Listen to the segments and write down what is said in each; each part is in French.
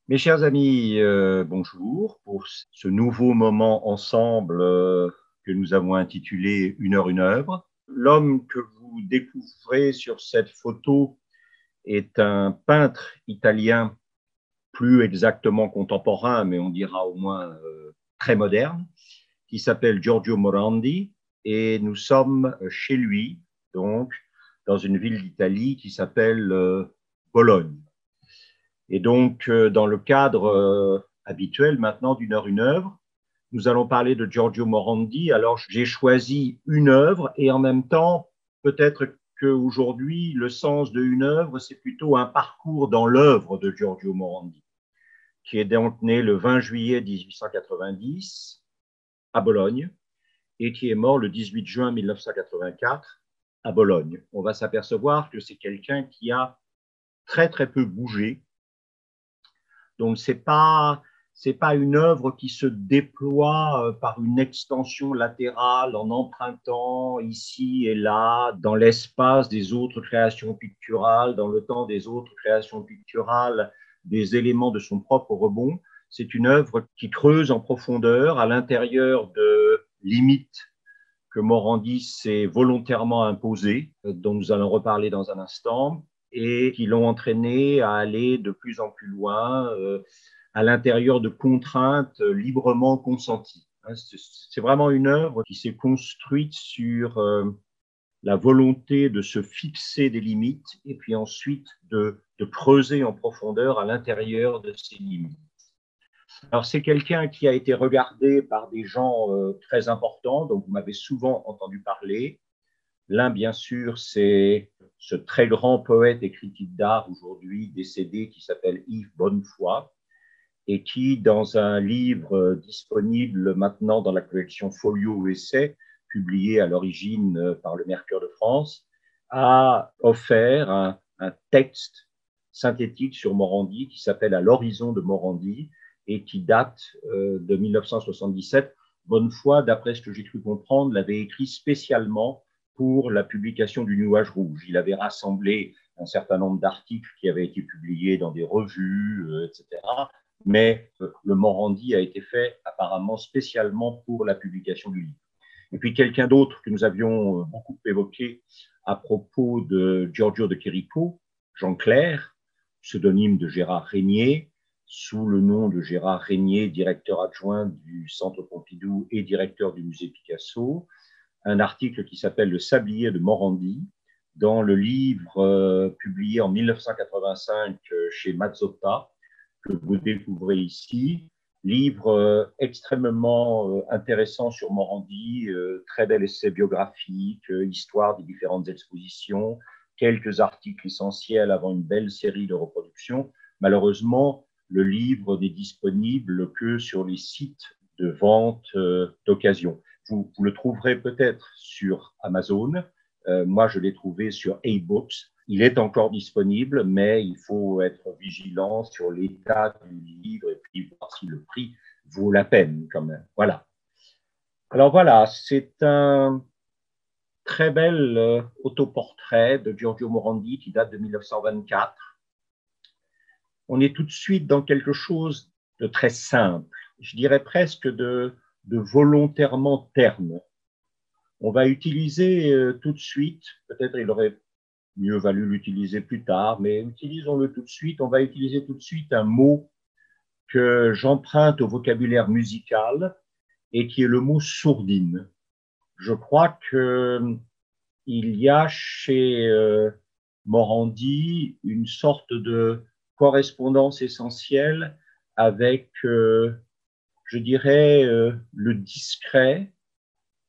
Mes chers amis, bonjour pour ce nouveau moment ensemble que nous avons intitulé Une heure, une œuvre. L'homme que vous découvrez sur cette photo est un peintre italien, plus exactement contemporain, mais on dira au moins très moderne, qui s'appelle Giorgio Morandi, et nous sommes chez lui, donc dans une ville d'Italie qui s'appelle Bologne. Et donc, dans le cadre habituel maintenant d'une heure, une œuvre, nous allons parler de Giorgio Morandi. Alors, j'ai choisi une œuvre et en même temps, peut-être qu'aujourd'hui, le sens de une œuvre, c'est plutôt un parcours dans l'œuvre de Giorgio Morandi, qui est donc né le 20 juillet 1890 à Bologne et qui est mort le 18 juin 1984 à Bologne. On va s'apercevoir que c'est quelqu'un qui a très, très peu bougé. Donc, c'est pas une œuvre qui se déploie par une extension latérale en empruntant ici et là dans l'espace des autres créations picturales, dans le temps des autres créations picturales, des éléments de son propre rebond. C'est une œuvre qui creuse en profondeur à l'intérieur de limites que Morandi s'est volontairement imposées, dont nous allons reparler dans un instant, et qui l'ont entraîné à aller de plus en plus loin à l'intérieur de contraintes librement consenties. C'est vraiment une œuvre qui s'est construite sur la volonté de se fixer des limites et puis ensuite de creuser en profondeur à l'intérieur de ces limites. Alors, c'est quelqu'un qui a été regardé par des gens très importants, dont vous m'avez souvent entendu parler. L'un, bien sûr, c'est ce très grand poète et critique d'art aujourd'hui décédé qui s'appelle Yves Bonnefoy et qui, dans un livre disponible maintenant dans la collection Folio Essai, publié à l'origine par le Mercure de France, a offert un texte synthétique sur Morandi qui s'appelle À l'horizon de Morandi et qui date de 1977. Bonnefoy, d'après ce que j'ai cru comprendre, l'avait écrit spécialement pour la publication du Nuage rouge. Il avait rassemblé un certain nombre d'articles qui avaient été publiés dans des revues, etc. Mais le Morandi a été fait apparemment spécialement pour la publication du livre. Et puis quelqu'un d'autre que nous avions beaucoup évoqué à propos de Giorgio de Chirico, Jean Clair, pseudonyme de Gérard Régnier, sous le nom de Gérard Régnier, directeur adjoint du Centre Pompidou et directeur du musée Picasso, un article qui s'appelle Le sablier de Morandi, dans le livre publié en 1985 chez Mazzotta, que vous découvrez ici. Livre extrêmement intéressant sur Morandi, très bel essai biographique, histoire des différentes expositions, quelques articles essentiels avant une belle série de reproductions. Malheureusement, le livre n'est disponible que sur les sites de vente d'occasion. Vous le trouverez peut-être sur Amazon. Moi, je l'ai trouvé sur iBooks. Il est encore disponible, mais il faut être vigilant sur l'état du livre et puis voir si le prix vaut la peine quand même. Voilà. Alors voilà, c'est un très bel autoportrait de Giorgio Morandi qui date de 1924. On est tout de suite dans quelque chose de très simple, je dirais presque de volontairement terne. On va utiliser tout de suite, peut-être il aurait mieux valu l'utiliser plus tard, mais utilisons-le tout de suite. On va utiliser tout de suite un mot que j'emprunte au vocabulaire musical et qui est le mot sourdine. Je crois qu'il y a chez Morandi une sorte de correspondance essentielle avec, je dirais, le discret,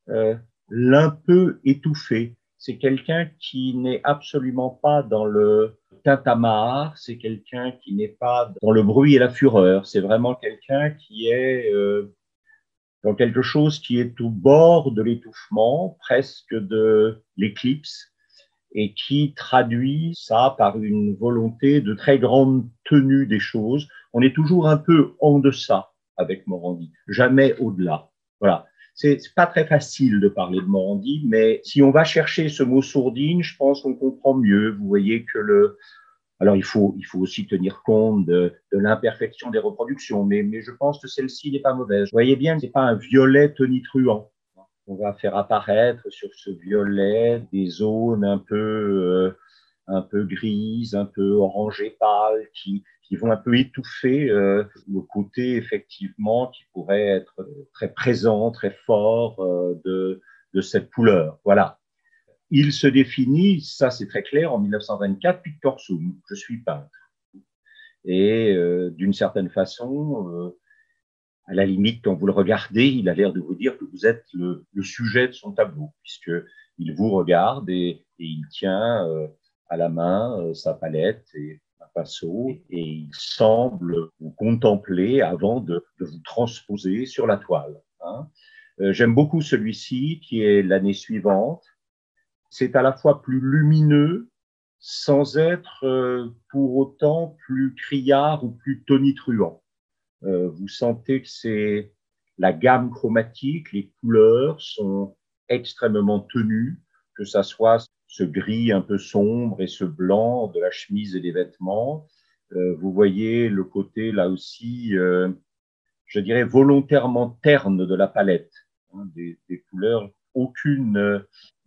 euh, l'un peu étouffé. C'est quelqu'un qui n'est absolument pas dans le tintamarre, c'est quelqu'un qui n'est pas dans le bruit et la fureur. C'est vraiment quelqu'un qui est dans quelque chose qui est au bord de l'étouffement, presque de l'éclipse, et qui traduit ça par une volonté de très grande tenue des choses. On est toujours un peu en deçà avec Morandi, jamais au-delà. Voilà. C'est pas très facile de parler de Morandi, mais si on va chercher ce mot sourdine, je pense qu'on comprend mieux. Vous voyez que Alors, il faut aussi tenir compte de l'imperfection des reproductions, mais je pense que celle-ci n'est pas mauvaise. Vous voyez bien, ce n'est pas un violet tonitruant. On va faire apparaître sur ce violet des zones un peu grises, un peu orangées pâles, qui vont un peu étouffer le côté effectivement qui pourrait être très présent, très fort de cette couleur. Voilà. Il se définit, ça c'est très clair, en 1924, pictor sum, je suis peintre. Et d'une certaine façon, à la limite, quand vous le regardez, il a l'air de vous dire que vous êtes le sujet de son tableau, puisqu'il vous regarde et il tient à la main sa palette et un pinceau, et il semble vous contempler avant de vous transposer sur la toile. Hein. J'aime beaucoup celui-ci, qui est l'année suivante. C'est à la fois plus lumineux, sans être pour autant plus criard ou plus tonitruant. Vous sentez que c'est la gamme chromatique, les couleurs sont extrêmement tenues, que ça soit ce gris un peu sombre et ce blanc de la chemise et des vêtements. Vous voyez le côté là aussi, je dirais volontairement terne de la palette, hein, des couleurs. Il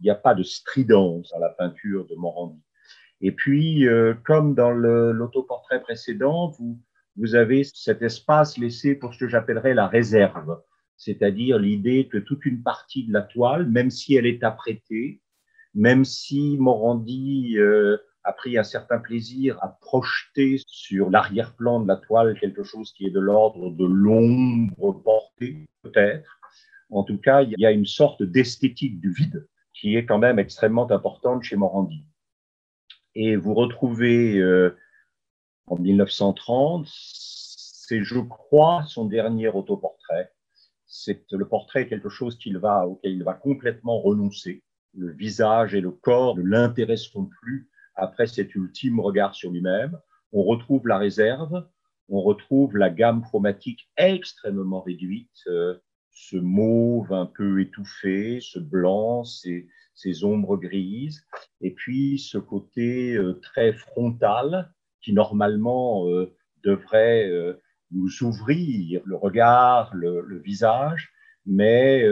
n'y a pas de stridence dans la peinture de Morandi. Et puis, comme dans l'autoportrait précédent, vous avez cet espace laissé pour ce que j'appellerais la réserve, c'est-à-dire l'idée que toute une partie de la toile, même si elle est apprêtée, même si Morandi a pris un certain plaisir à projeter sur l'arrière-plan de la toile quelque chose qui est de l'ordre de l'ombre portée, peut-être. En tout cas, il y a une sorte d'esthétique du vide qui est quand même extrêmement importante chez Morandi. Et vous retrouvez en 1930, c'est, je crois, son dernier autoportrait. Le portrait est quelque chose auquel il va complètement renoncer. Le visage et le corps ne l'intéresseront plus après cet ultime regard sur lui-même. On retrouve la réserve, on retrouve la gamme chromatique extrêmement réduite, ce mauve un peu étouffé, ce blanc, ces ombres grises, et puis ce côté très frontal qui normalement devrait nous ouvrir le regard, le visage, mais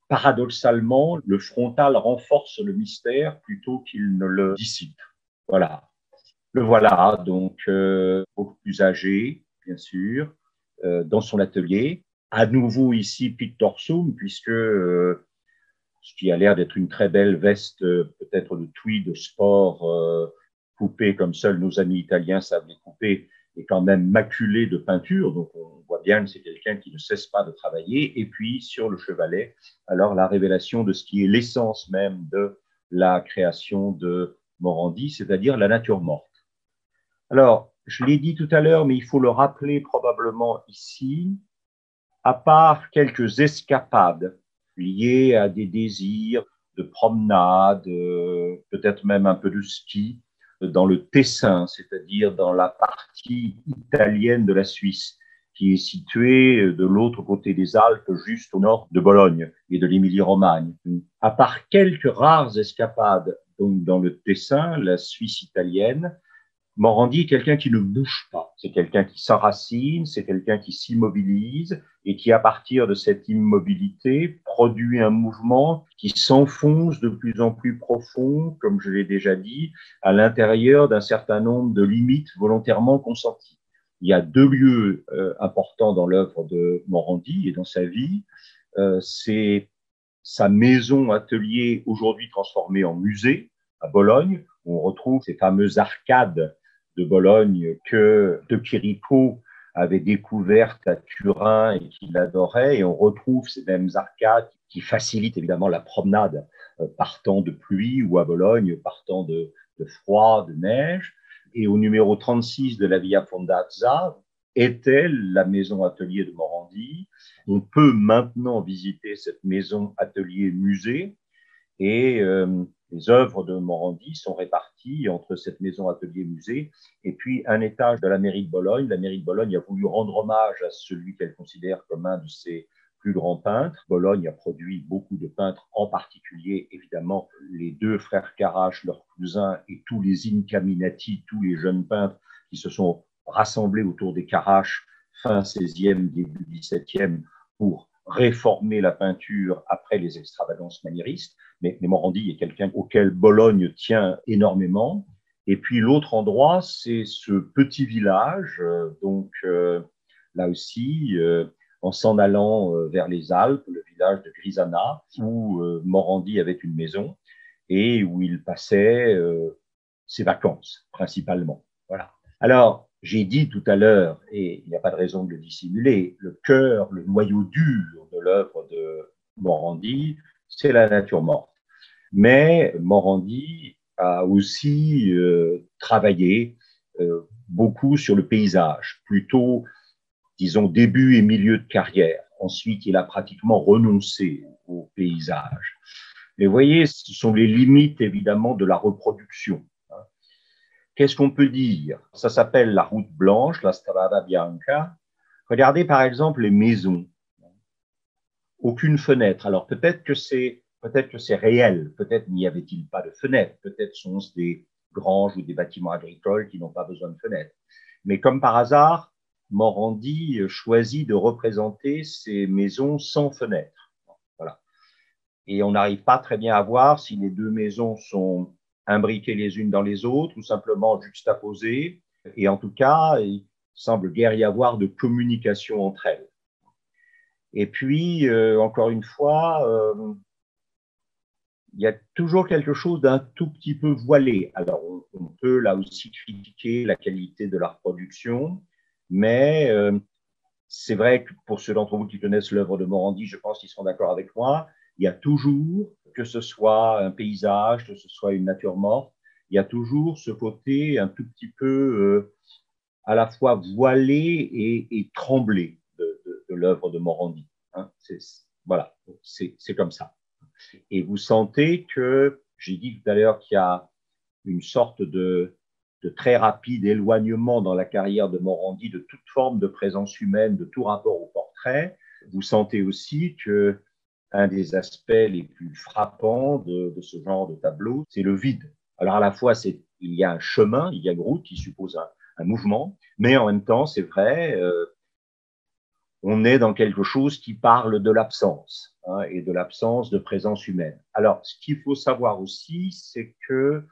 paradoxalement, le frontal renforce le mystère plutôt qu'il ne le dissipe. Voilà. Le voilà, donc beaucoup plus âgé, bien sûr, dans son atelier. À nouveau ici, pictor sum, puisque ce qui a l'air d'être une très belle veste, peut-être de tweed de sport, coupée comme seuls nos amis italiens savent les couper, est quand même maculée de peinture. Donc on voit bien que c'est quelqu'un qui ne cesse pas de travailler. Et puis sur le chevalet, alors la révélation de ce qui est l'essence même de la création de Morandi, c'est-à-dire la nature morte. Alors, je l'ai dit tout à l'heure, mais il faut le rappeler probablement ici, à part quelques escapades liées à des désirs de promenade, peut-être même un peu de ski, dans le Tessin, c'est-à-dire dans la partie italienne de la Suisse, qui est située de l'autre côté des Alpes, juste au nord de Bologne et de l'Émilie-Romagne. À part quelques rares escapades donc dans le Tessin, la Suisse italienne, Morandi est quelqu'un qui ne bouge pas. C'est quelqu'un qui s'enracine, c'est quelqu'un qui s'immobilise et qui, à partir de cette immobilité, produit un mouvement qui s'enfonce de plus en plus profond, comme je l'ai déjà dit, à l'intérieur d'un certain nombre de limites volontairement consenties. Il y a deux lieux importants dans l'œuvre de Morandi et dans sa vie. C'est sa maison atelier, aujourd'hui transformée en musée, à Bologne, où on retrouve ces fameuses arcades de Bologne que De Chirico avait découvertes à Turin et qu'il adorait. Et on retrouve ces mêmes arcades qui facilitent évidemment la promenade partant de pluie ou à Bologne partant de froid, de neige. Et au numéro 36 de la Via Fondazza était la maison atelier de Morandi. On peut maintenant visiter cette maison atelier musée et les œuvres de Morandi sont réparties entre cette maison atelier-musée et puis un étage de la mairie de Bologne. La mairie de Bologne a voulu rendre hommage à celui qu'elle considère comme un de ses plus grands peintres. Bologne a produit beaucoup de peintres, en particulier, évidemment, les deux frères Carrache, leurs cousins, et tous les Incaminati, tous les jeunes peintres qui se sont rassemblés autour des Carrache fin 16e, début 17e, pour réformer la peinture après les extravagances maniéristes. Mais Morandi est quelqu'un auquel Bologne tient énormément. Et puis l'autre endroit, c'est ce petit village, là aussi, en s'en allant vers les Alpes, le village de Grisana, où Morandi avait une maison et où il passait ses vacances, principalement. Voilà. Alors, j'ai dit tout à l'heure, et il n'y a pas de raison de le dissimuler, le cœur, le noyau dur de l'œuvre de Morandi, c'est la nature morte. Mais Morandi a aussi travaillé beaucoup sur le paysage, plutôt, disons, début et milieu de carrière. Ensuite, il a pratiquement renoncé au paysage. Mais vous voyez, ce sont les limites, évidemment, de la reproduction. Qu'est-ce qu'on peut dire? Ça s'appelle la route blanche, la Strada Bianca. Regardez par exemple les maisons. Aucune fenêtre. Alors peut-être que c'est réel, peut-être n'y avait-il pas de fenêtres, peut-être sont-ce des granges ou des bâtiments agricoles qui n'ont pas besoin de fenêtres. Mais comme par hasard, Morandi choisit de représenter ces maisons sans fenêtres. Voilà. Et on n'arrive pas très bien à voir si les deux maisons sont imbriquées les unes dans les autres ou simplement juxtaposées. Et en tout cas, il semble guère y avoir de communication entre elles. Et puis, encore une fois, il y a toujours quelque chose d'un tout petit peu voilé. Alors, on peut là aussi critiquer la qualité de la reproduction, mais c'est vrai que pour ceux d'entre vous qui connaissent l'œuvre de Morandi, je pense qu'ils seront d'accord avec moi, il y a toujours, que ce soit un paysage, que ce soit une nature morte, il y a toujours ce côté un tout petit peu à la fois voilé et tremblé de l'œuvre de Morandi. Hein. Voilà, c'est comme ça. Et vous sentez que, j'ai dit tout à l'heure qu'il y a une sorte de très rapide éloignement dans la carrière de Morandi de toute forme de présence humaine, de tout rapport au portrait. Vous sentez aussi que un des aspects les plus frappants de ce genre de tableau, c'est le vide. Alors à la fois, il y a un chemin, il y a une route qui suppose un mouvement, mais en même temps, c'est vrai, on est dans quelque chose qui parle de l'absence et de l'absence de présence humaine. Alors, ce qu'il faut savoir aussi, c'est que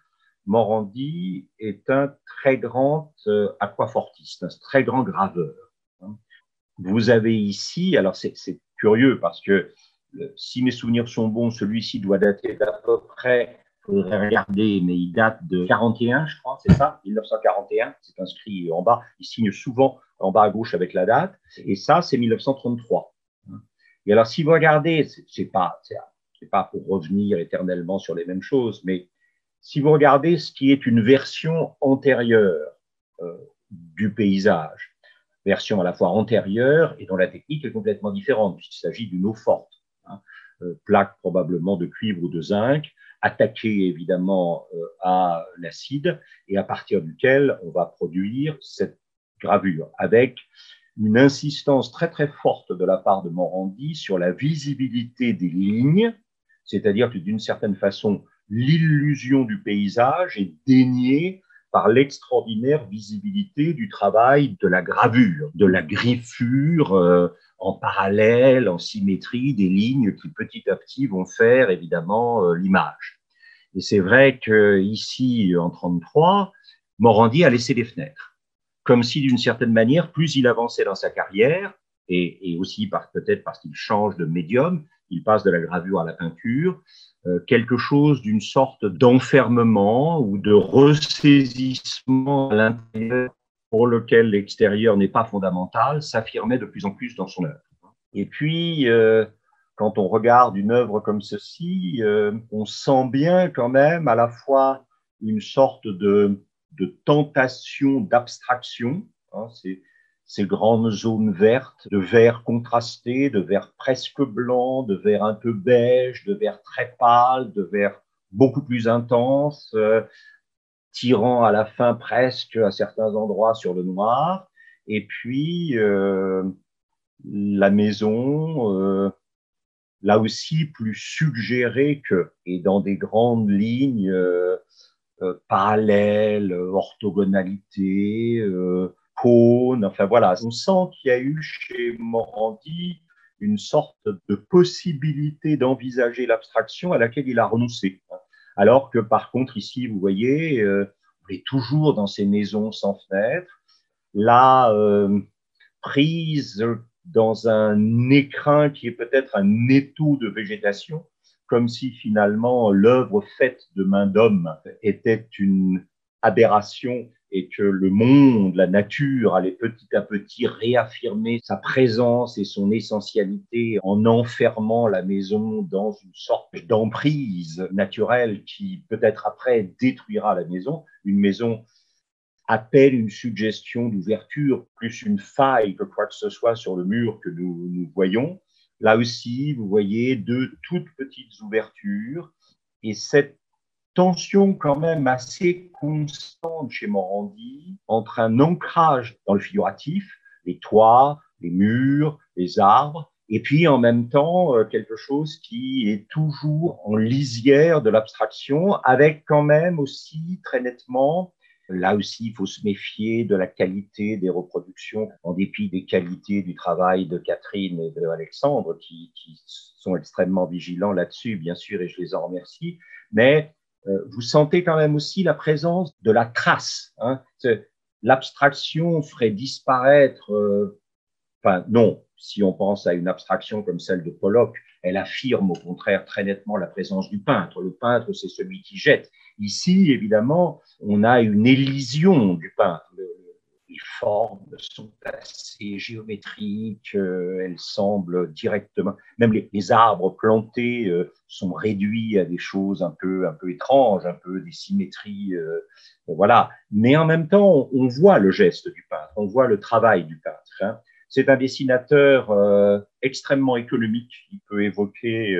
Morandi est un très grand aquafortiste, un très grand graveur. Hein. Vous avez ici, alors c'est curieux parce que si mes souvenirs sont bons, celui-ci doit dater d'à peu près, il faudrait regarder, mais il date de 41, je crois, c'est ça, 1941, c'est inscrit en bas. Il signe souvent en bas à gauche avec la date, et ça, c'est 1933. Et alors, si vous regardez, c'est pas pour revenir éternellement sur les mêmes choses, mais si vous regardez ce qui est une version antérieure du paysage, version à la fois antérieure et dont la technique est complètement différente, puisqu'il s'agit d'une eau forte, plaque probablement de cuivre ou de zinc, attaquée évidemment à l'acide, et à partir duquel on va produire cette gravure, avec une insistance très très forte de la part de Morandi sur la visibilité des lignes, c'est-à-dire que d'une certaine façon, l'illusion du paysage est déniée par l'extraordinaire visibilité du travail de la gravure, de la griffure en parallèle, en symétrie, des lignes qui petit à petit vont faire évidemment l'image. Et c'est vrai qu'ici, en 1933, Morandi a laissé des fenêtres, comme si d'une certaine manière, plus il avançait dans sa carrière, et aussi peut-être parce qu'il change de médium, il passe de la gravure à la peinture, quelque chose d'une sorte d'enfermement ou de ressaisissement à l'intérieur pour lequel l'extérieur n'est pas fondamental, s'affirmait de plus en plus dans son œuvre. Et puis, quand on regarde une œuvre comme ceci, on sent bien quand même à la fois une sorte de tentation d'abstraction, hein, ces grandes zones vertes, de vert contrasté, de vert presque blanc, de vert un peu beige, de vert très pâle, de vert beaucoup plus intense, tirant à la fin presque à certains endroits sur le noir. Et puis, la maison, là aussi plus suggérée que, et dans des grandes lignes parallèles, orthogonalité, cône, enfin voilà. On sent qu'il y a eu chez Morandi une sorte de possibilité d'envisager l'abstraction à laquelle il a renoncé. Alors que par contre, ici, vous voyez, on est toujours dans ces maisons sans fenêtres. Là, prise dans un écrin qui est peut-être un étau de végétation, comme si finalement l'œuvre faite de main d'homme était une aberration et que le monde, la nature allait petit à petit réaffirmer sa présence et son essentialité en enfermant la maison dans une sorte d'emprise naturelle qui peut-être après détruira la maison, une maison appelle une suggestion d'ouverture plus une faille que quoi que ce soit sur le mur que nous voyons. Là aussi, vous voyez deux toutes petites ouvertures et cette tension quand même assez constante chez Morandi entre un ancrage dans le figuratif, les toits, les murs, les arbres, et puis en même temps quelque chose qui est toujours en lisière de l'abstraction, avec quand même aussi très nettement, là aussi il faut se méfier de la qualité des reproductions, en dépit des qualités du travail de Catherine et de Alexandre, qui sont extrêmement vigilants là-dessus, bien sûr, et je les en remercie, mais vous sentez quand même aussi la présence de la trace. Hein. L'abstraction ferait disparaître, enfin non, si on pense à une abstraction comme celle de Pollock, elle affirme au contraire très nettement la présence du peintre. Le peintre, c'est celui qui jette. Ici, évidemment, on a une élision du peintre. Les formes sont assez géométriques, elles semblent directement, même les arbres plantés sont réduits à des choses un peu étranges, un peu des symétries, voilà. Mais en même temps, on voit le geste du peintre, on voit le travail du peintre. Hein. C'est un dessinateur extrêmement économique. Il peut évoquer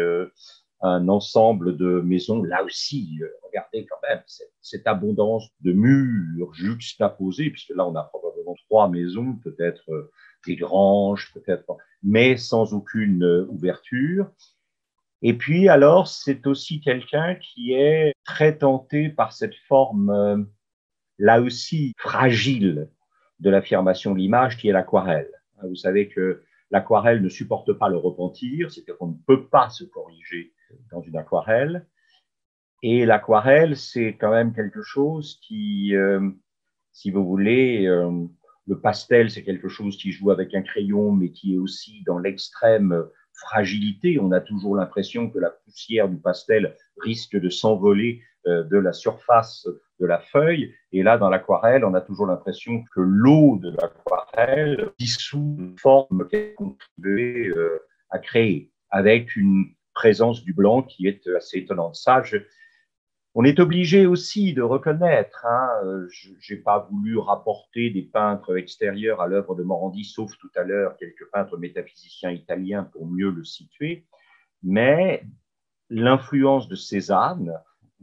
un ensemble de maisons. Là aussi, regardez quand même cette abondance de murs juxtaposés, puisque là, on a probablement trois maisons, peut-être des granges, peut-être, mais sans aucune ouverture. Et puis, alors, c'est aussi quelqu'un qui est très tenté par cette forme, là aussi, fragile de l'affirmation de l'image, qui est l'aquarelle. Vous savez que l'aquarelle ne supporte pas le repentir, c'est-à-dire qu'on ne peut pas se corriger dans une aquarelle. Et l'aquarelle, c'est quand même quelque chose qui, si vous voulez, le pastel, c'est quelque chose qui joue avec un crayon, mais qui est aussi dans l'extrême fragilité. On a toujours l'impression que la poussière du pastel risque de s'envoler de la surface de la feuille. Et là, dans l'aquarelle, on a toujours l'impression que l'eau de l'aquarelle dissout une forme qu'elle a contribué à créer, avec une présence du blanc qui est assez étonnante. Ça, on est obligé aussi de reconnaître, hein, je n'ai pas voulu rapporter des peintres extérieurs à l'œuvre de Morandi, sauf tout à l'heure quelques peintres métaphysiciens italiens pour mieux le situer, mais l'influence de Cézanne,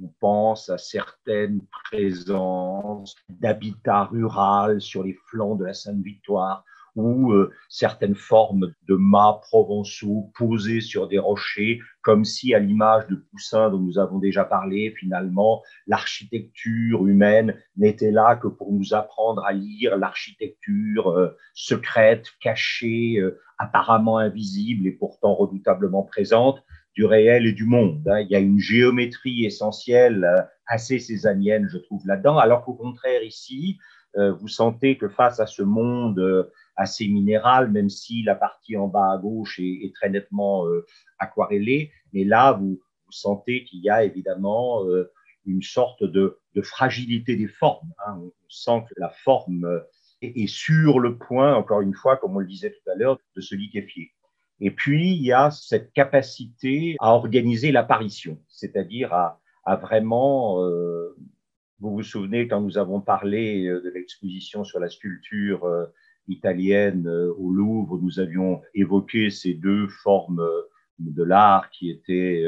on pense à certaines présences d'habitat rural sur les flancs de la Sainte-Victoire, ou certaines formes de mâts provençaux posés sur des rochers, comme si, à l'image de Poussin dont nous avons déjà parlé, finalement, l'architecture humaine n'était là que pour nous apprendre à lire l'architecture secrète, cachée, apparemment invisible et pourtant redoutablement présente du réel et du monde. Hein. Il y a une géométrie essentielle assez césanienne, je trouve, là-dedans, alors qu'au contraire, ici, vous sentez que face à ce monde assez minéral, même si la partie en bas à gauche est très nettement aquarellée, mais là, vous sentez qu'il y a évidemment une sorte de fragilité des formes. Hein. On sent que la forme est sur le point, encore une fois, comme on le disait tout à l'heure, de se liquéfier. Et puis, il y a cette capacité à organiser l'apparition, c'est-à-dire à vraiment, vous vous souvenez quand nous avons parlé de l'exposition sur la sculpture italienne au Louvre, nous avions évoqué ces deux formes de l'art qui était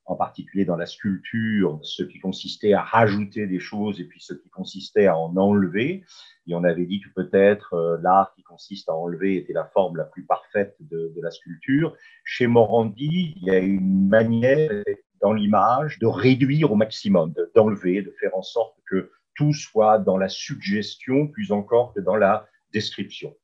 en particulier dans la sculpture, ce qui consistait à rajouter des choses et puis ce qui consistait à en enlever. Et on avait dit que peut-être l'art qui consiste à enlever était la forme la plus parfaite de la sculpture. Chez Morandi, il y a une manière dans l'image de réduire au maximum, d'enlever, de faire en sorte que tout soit dans la suggestion plus encore que dans la description.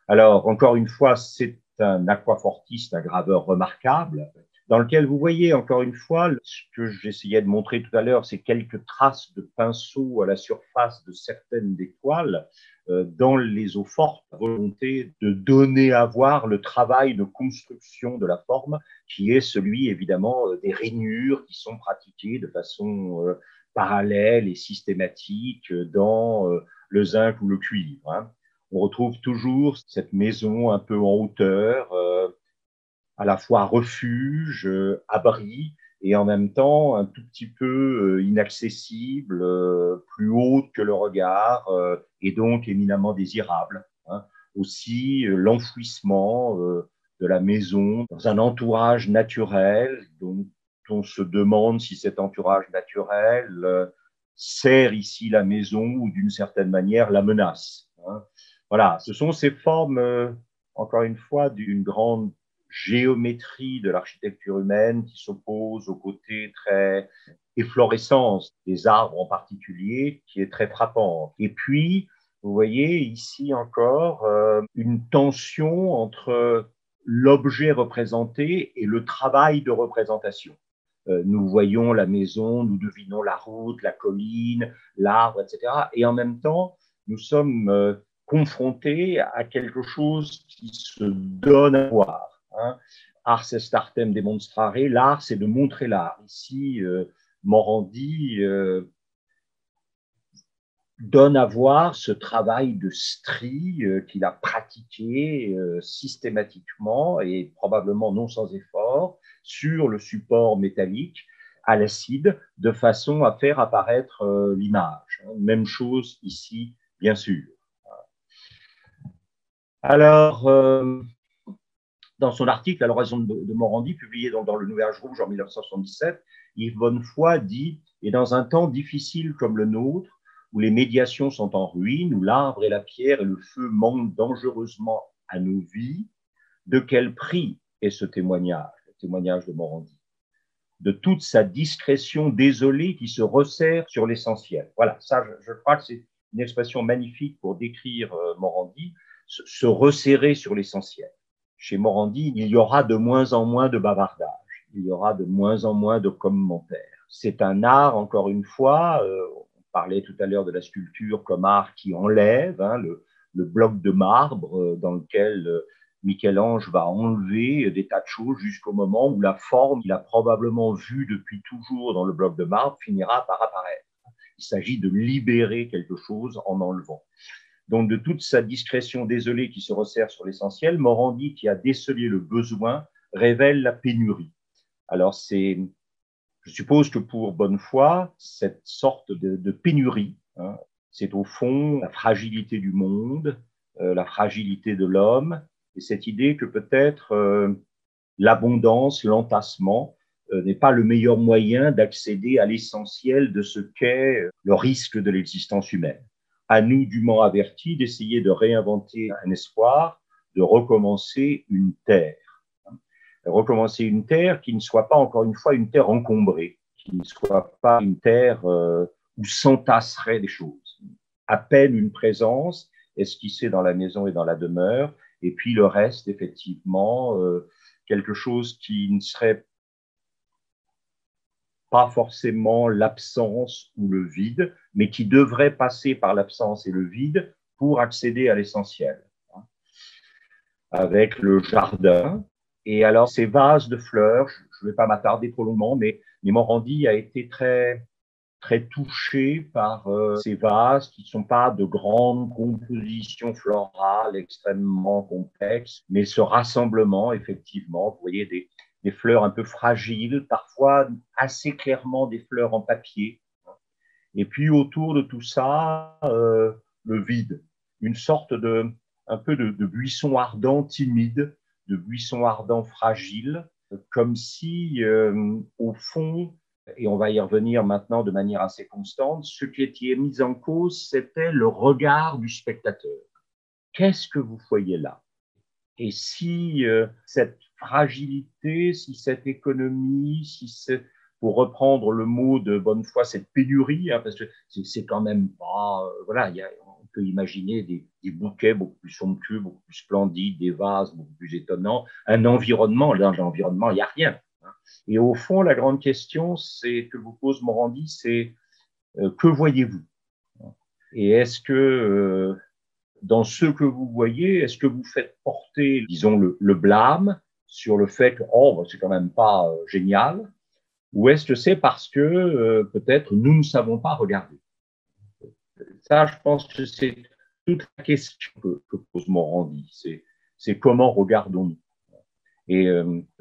Alors, encore une fois, c'est un aquafortiste, un graveur remarquable, dans lequel vous voyez, encore une fois, ce que j'essayais de montrer tout à l'heure, c'est quelques traces de pinceau à la surface de certaines des toiles, dans les eaux fortes, la volonté de donner à voir le travail de construction de la forme, qui est celui, évidemment, des rainures qui sont pratiquées de façon parallèle et systématique dans le zinc ou le cuivre. Hein. On retrouve toujours cette maison un peu en hauteur, à la fois refuge, abri, et en même temps un tout petit peu inaccessible, plus haute que le regard, et donc éminemment désirable. Hein. Aussi, l'enfouissement de la maison dans un entourage naturel, dont on se demande si cet entourage naturel sert ici la maison ou d'une certaine manière la menace. Hein. Voilà, ce sont ces formes, encore une fois, d'une grande géométrie de l'architecture humaine qui s'oppose au côté très efflorescence des arbres en particulier, qui est très frappant. Et puis, vous voyez ici encore une tension entre l'objet représenté et le travail de représentation. Nous voyons la maison, nous devinons la route, la colline, l'arbre, etc. Et en même temps, nous sommes confrontés à quelque chose qui se donne à voir. Hein. Ars est artem demonstrare, l'art, c'est de montrer l'art. Ici, Morandi donne à voir ce travail de strie qu'il a pratiqué systématiquement et probablement non sans effort sur le support métallique à l'acide de façon à faire apparaître l'image. Même chose ici, bien sûr. Alors, dans son article à l'horizon de Morandi, publié dans le Nouvel Âge Rouge en 1977, Yves Bonnefoy dit « Et dans un temps difficile comme le nôtre, où les médiations sont en ruine, où l'arbre et la pierre et le feu manquent dangereusement à nos vies, de quel prix est ce témoignage, le témoignage de Morandi, de toute sa discrétion désolée qui se resserre sur l'essentiel. » Voilà, ça, je crois que c'est une expression magnifique pour décrire Morandi, se resserrer sur l'essentiel. Chez Morandi, il y aura de moins en moins de bavardage, il y aura de moins en moins de commentaires. C'est un art, encore une fois, on parlait tout à l'heure de la sculpture comme art qui enlève, hein, le bloc de marbre dans lequel Michel-Ange va enlever des tas de choses jusqu'au moment où la forme qu'il a probablement vue depuis toujours dans le bloc de marbre finira par apparaître. Il s'agit de libérer quelque chose en enlevant. Donc, de toute sa discrétion désolée qui se resserre sur l'essentiel, Morandi, qui a décelé le besoin, révèle la pénurie. Alors, je suppose que pour Bonnefoy, cette sorte de pénurie, hein, c'est au fond la fragilité du monde, la fragilité de l'homme, et cette idée que peut-être l'abondance, l'entassement n'est pas le meilleur moyen d'accéder à l'essentiel de ce qu'est le risque de l'existence humaine. À nous, dûment avertis, d'essayer de réinventer un espoir, de recommencer une terre. Recommencer une terre qui ne soit pas, encore une fois, une terre encombrée, qui ne soit pas une terre où s'entasseraient des choses. À peine une présence esquissée dans la maison et dans la demeure, et puis le reste, effectivement, quelque chose qui ne serait pas forcément l'absence ou le vide, mais qui devrait passer par l'absence et le vide pour accéder à l'essentiel. Avec le jardin, et alors ces vases de fleurs, je ne vais pas m'attarder trop longuement, mais Morandi a été très, très touché par ces vases qui ne sont pas de grandes compositions florales extrêmement complexes, mais ce rassemblement, effectivement, vous voyez des fleurs un peu fragiles, parfois assez clairement des fleurs en papier. Et puis autour de tout ça, le vide, une sorte un peu de buisson ardent timide, de buisson ardent fragile, comme si, au fond, et on va y revenir maintenant de manière assez constante, ce qui était mis en cause, c'était le regard du spectateur. Qu'est-ce que vous voyez là? Et si cette fragilité, si cette économie, si c'est, pour reprendre le mot de Bonnefoy, cette pénurie, hein, parce que c'est quand même pas, voilà, on peut imaginer des bouquets beaucoup plus somptueux, beaucoup plus splendides, des vases beaucoup plus étonnants, un environnement, là, dans l'environnement, il n'y a rien. Hein. Et au fond, la grande question que vous pose Morandi, c'est que voyez-vous? Et est-ce que dans ce que vous voyez, est-ce que vous faites porter, disons, le blâme sur le fait que, oh, bah, c'est quand même pas génial, ou est-ce que c'est parce que peut-être nous ne savons pas regarder? Ça, je pense que c'est toute la question que pose Morandi, c'est comment regardons-nous? Et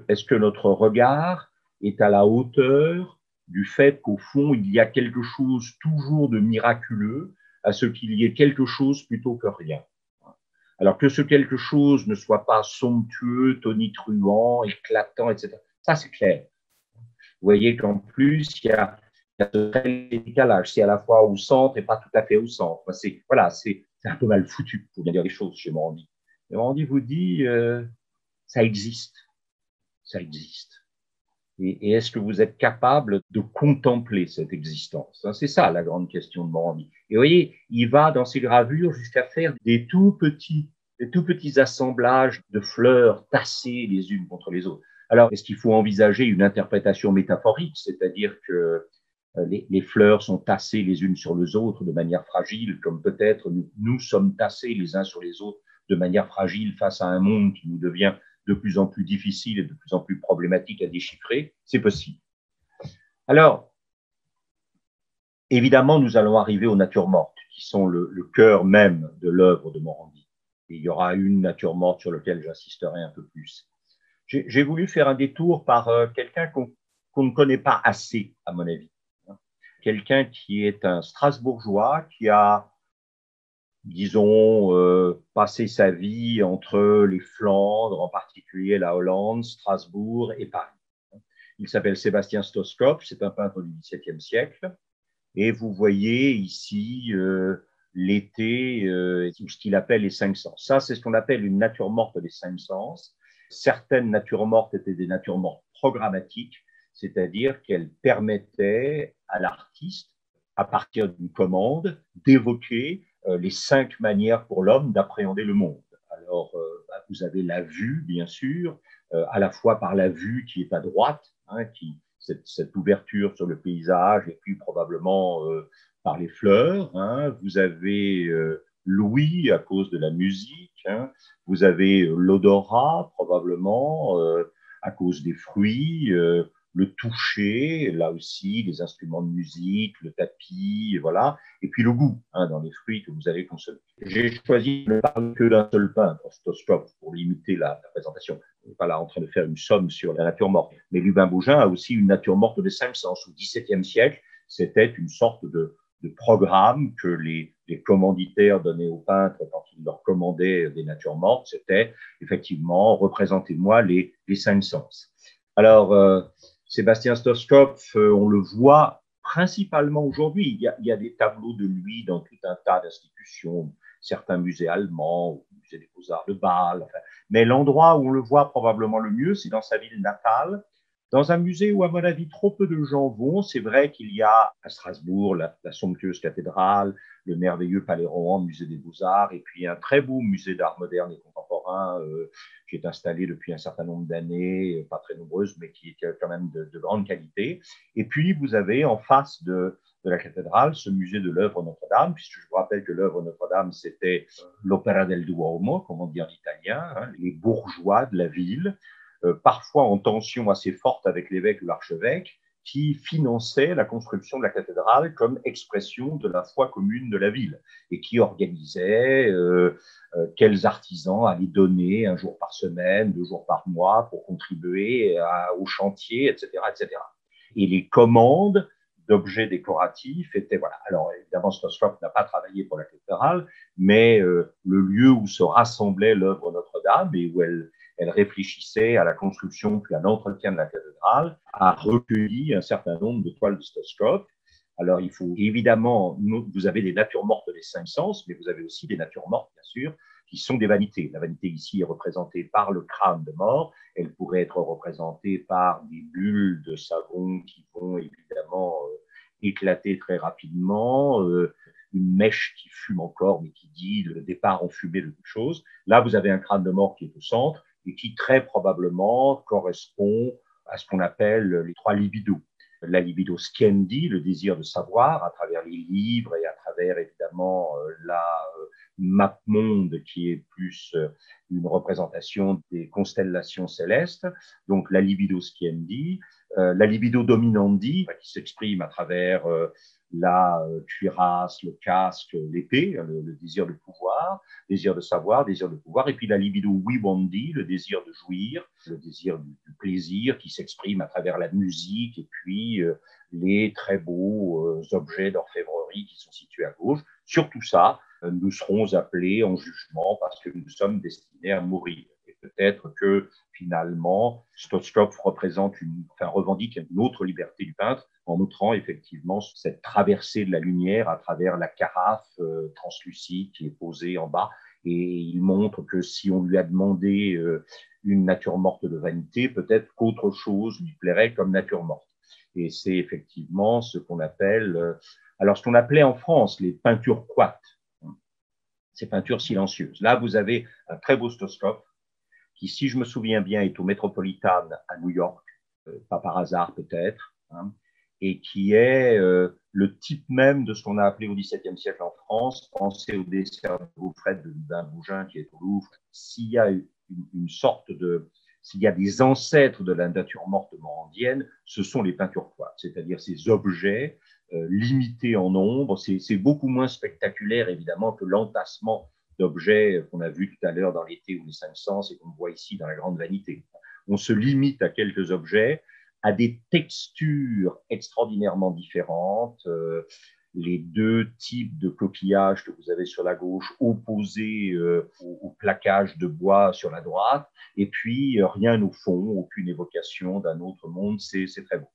est-ce que notre regard est à la hauteur du fait qu'au fond, il y a quelque chose toujours de miraculeux à ce qu'il y ait quelque chose plutôt que rien? Alors que ce quelque chose ne soit pas somptueux, tonitruant, éclatant, etc. Ça, c'est clair. Vous voyez qu'en plus, il y a ce décalage. C'est à la fois au centre et pas tout à fait au centre. Voilà, c'est un peu mal foutu, pour bien dire les choses, chez Morandi. Et Morandi vous dit, ça existe. Ça existe. Et est-ce que vous êtes capable de contempler cette existence? C'est ça la grande question de Morandi. Et vous voyez, il va dans ses gravures jusqu'à faire des tout petits assemblages de fleurs tassées les unes contre les autres. Alors, est-ce qu'il faut envisager une interprétation métaphorique, c'est-à-dire que les fleurs sont tassées les unes sur les autres de manière fragile, comme peut-être nous sommes tassés les uns sur les autres de manière fragile face à un monde qui nous devient de plus en plus difficile et de plus en plus problématique à déchiffrer? C'est possible. Alors, évidemment, nous allons arriver aux natures mortes, qui sont le cœur même de l'œuvre de Morandi. Et il y aura une nature morte sur laquelle j'insisterai un peu plus. J'ai voulu faire un détour par quelqu'un qu'on ne connaît pas assez, à mon avis. Quelqu'un qui est un Strasbourgeois, qui a, disons, passé sa vie entre les Flandres, en particulier la Hollande, Strasbourg et Paris. Il s'appelle Sébastien Stoskop, c'est un peintre du XVIIe siècle. Et vous voyez ici l'été, ce qu'il appelle les cinq sens. Ça, c'est ce qu'on appelle une nature morte des cinq sens. Certaines natures mortes étaient des natures mortes programmatiques, c'est-à-dire qu'elles permettaient à l'artiste, à partir d'une commande, d'évoquer les cinq manières pour l'homme d'appréhender le monde. Alors, vous avez la vue, bien sûr, à la fois par la vue qui est à droite, hein, cette ouverture sur le paysage, et puis probablement par les fleurs. Hein. Vous avez l'ouïe à cause de la musique. Hein. Vous avez l'odorat, probablement, à cause des fruits. Le toucher, là aussi, les instruments de musique, le tapis, voilà. Et puis le goût, hein, dans les fruits que vous allez consommer. J'ai choisi de ne parler que d'un seul peintre, Stoskop, pour limiter la présentation. On n'est pas là en train de faire une somme sur la nature morte. Mais Lubin Bougin a aussi une nature morte des cinq sens. Au XVIIe siècle, c'était une sorte de programme que les commanditaires donnaient aux peintres quand ils leur commandaient des natures mortes. C'était effectivement, représentez-moi les cinq sens. Alors, Sébastien Stoskop, on le voit principalement aujourd'hui. Il y a des tableaux de lui dans tout un tas d'institutions, certains musées allemands, le musée des Beaux-Arts de Bâle. Enfin, mais l'endroit où on le voit probablement le mieux, c'est dans sa ville natale, dans un musée où, à mon avis, trop peu de gens vont. C'est vrai qu'il y a à Strasbourg la somptueuse cathédrale, le merveilleux Palais Rohan, musée des Beaux-Arts, et puis un très beau musée d'art moderne et contemporain qui est installé depuis un certain nombre d'années, pas très nombreuses, mais qui est quand même de grande qualité. Et puis, vous avez en face de la cathédrale ce musée de l'œuvre Notre-Dame, puisque je vous rappelle que l'œuvre Notre-Dame, c'était l'Opera del Duomo, comme on dit en italien, hein, les bourgeois de la ville, parfois en tension assez forte avec l'évêque ou l'archevêque, qui finançait la construction de la cathédrale comme expression de la foi commune de la ville et qui organisait quels artisans allaient donner un jour par semaine, 2 jours par mois pour contribuer au chantier, etc., etc. Et les commandes d'objets décoratifs étaient, voilà. Alors, évidemment, Stoskop n'a pas travaillé pour la cathédrale, mais le lieu où se rassemblait l'œuvre Notre-Dame et où elle elle réfléchissait à la construction puis à l'entretien de la cathédrale, a recueilli un certain nombre de toiles de stethoscope. Alors, il faut évidemment, vous avez des natures mortes des cinq sens, mais vous avez aussi des natures mortes, bien sûr, qui sont des vanités. La vanité ici est représentée par le crâne de mort. Elle pourrait être représentée par des bulles de savon qui vont évidemment éclater très rapidement, une mèche qui fume encore, mais qui dit le départ en fumée de quelque chose. Là, vous avez un crâne de mort qui est au centre et qui très probablement correspond à ce qu'on appelle les trois libidos. La libido sciendi, le désir de savoir, à travers les livres et à travers évidemment la map-monde qui est plus une représentation des constellations célestes, donc la libido sciendi, la libido dominandi qui s'exprime à travers la cuirasse, le casque, l'épée, le désir de pouvoir, désir de savoir, désir de pouvoir, et puis la libido vivendi, le désir de jouir, le désir du plaisir qui s'exprime à travers la musique et puis les très beaux objets d'orfèvrerie qui sont situés à gauche. Sur tout ça, nous serons appelés en jugement parce que nous sommes destinés à mourir. Et peut-être que finalement, Stotskopf revendique une autre liberté du peintre en montrant effectivement cette traversée de la lumière à travers la carafe translucide qui est posée en bas. Et il montre que si on lui a demandé une nature morte de vanité, peut-être qu'autre chose lui plairait comme nature morte. Et c'est effectivement ce qu'on appelle, alors ce qu'on appelait en France les peintures quates, ces peintures silencieuses. Là, vous avez un très beau Stotskopf qui, si je me souviens bien, est au Metropolitan à New York, pas par hasard peut-être, hein, et qui est le type même de ce qu'on a appelé au XVIIe siècle en France. Pensez au dessert de gaufrette de Lubin Bougin qui est au Louvre. S'il y a une sorte de... S'il y a des ancêtres de la nature morte morandienne, ce sont les peintures quates, c'est-à-dire ces objets limités en nombre. C'est beaucoup moins spectaculaire, évidemment, que l'entassement d'objets qu'on a vu tout à l'heure dans l'été ou les cinq sens et qu'on voit ici dans la grande vanité. On se limite à quelques objets, à des textures extraordinairement différentes. Les deux types de coquillages que vous avez sur la gauche opposés au plaquage de bois sur la droite, et puis rien au fond, aucune évocation d'un autre monde, c'est très beau.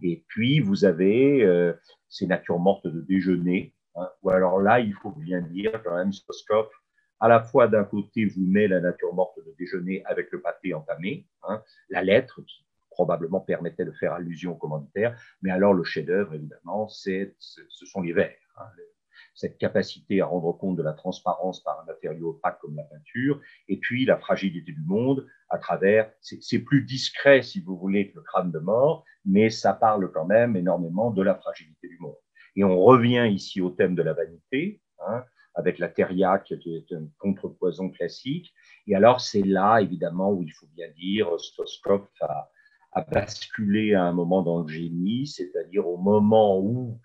Et puis vous avez ces natures mortes de déjeuner, hein, ou alors là, il faut bien dire quand même, Stotskopf, à la fois d'un côté vous met la nature morte de déjeuner avec le pâté entamé, hein, la lettre qui probablement permettait de faire allusion au commanditaire, mais alors le chef-d'œuvre, évidemment, ce sont les vers. Hein, cette capacité à rendre compte de la transparence par un matériau opaque comme la peinture, et puis la fragilité du monde à travers, c'est plus discret, si vous voulez, que le crâne de mort, mais ça parle quand même énormément de la fragilité du monde. Et on revient ici au thème de la vanité, hein, avec la thériaque qui est un contrepoison classique. Et alors, c'est là, évidemment, où il faut bien dire, Stotskopf a basculé à un moment dans le génie, c'est-à-dire au moment où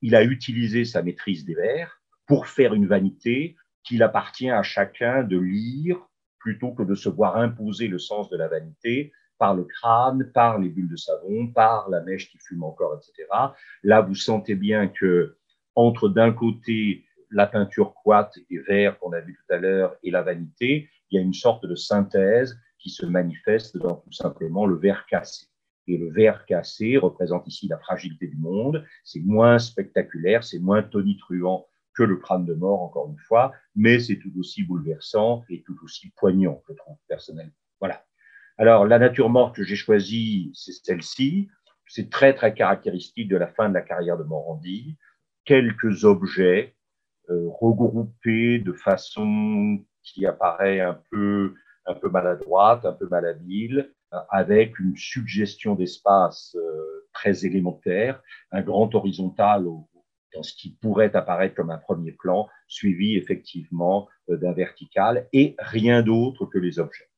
il a utilisé sa maîtrise des vers pour faire une vanité qu'il appartient à chacun de lire plutôt que de se voir imposer le sens de la vanité par le crâne, par les bulles de savon, par la mèche qui fume encore, etc. Là, vous sentez bien que entre d'un côté la peinture quate et vers qu'on a vu tout à l'heure et la vanité, il y a une sorte de synthèse qui se manifeste dans tout simplement le verre cassé. Et le verre cassé représente ici la fragilité du monde. C'est moins spectaculaire, c'est moins tonitruant que le crâne de mort, encore une fois, mais c'est tout aussi bouleversant et tout aussi poignant, je trouve, personnellement. Voilà. Alors, la nature morte que j'ai choisie, c'est celle-ci. C'est très, très caractéristique de la fin de la carrière de Morandi. Quelques objets regroupés de façon qui apparaît un peu maladroite, un peu malhabile, avec une suggestion d'espace très élémentaire, un grand horizontal dans ce qui pourrait apparaître comme un premier plan, suivi effectivement d'un vertical, et rien d'autre que les objets.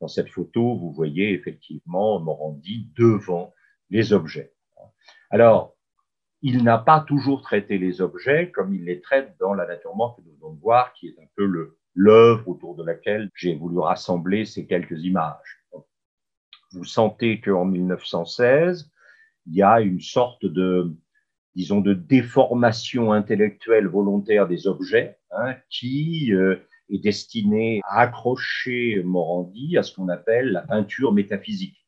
Dans cette photo, vous voyez effectivement Morandi devant les objets. Alors, il n'a pas toujours traité les objets comme il les traite dans la nature morte que nous venons de voir, qui est un peu l'œuvre autour de laquelle j'ai voulu rassembler ces quelques images. Vous sentez qu'en 1916, il y a une sorte de, disons, de déformation intellectuelle volontaire des objets, hein, qui est destiné à accrocher Morandi à ce qu'on appelle la peinture métaphysique.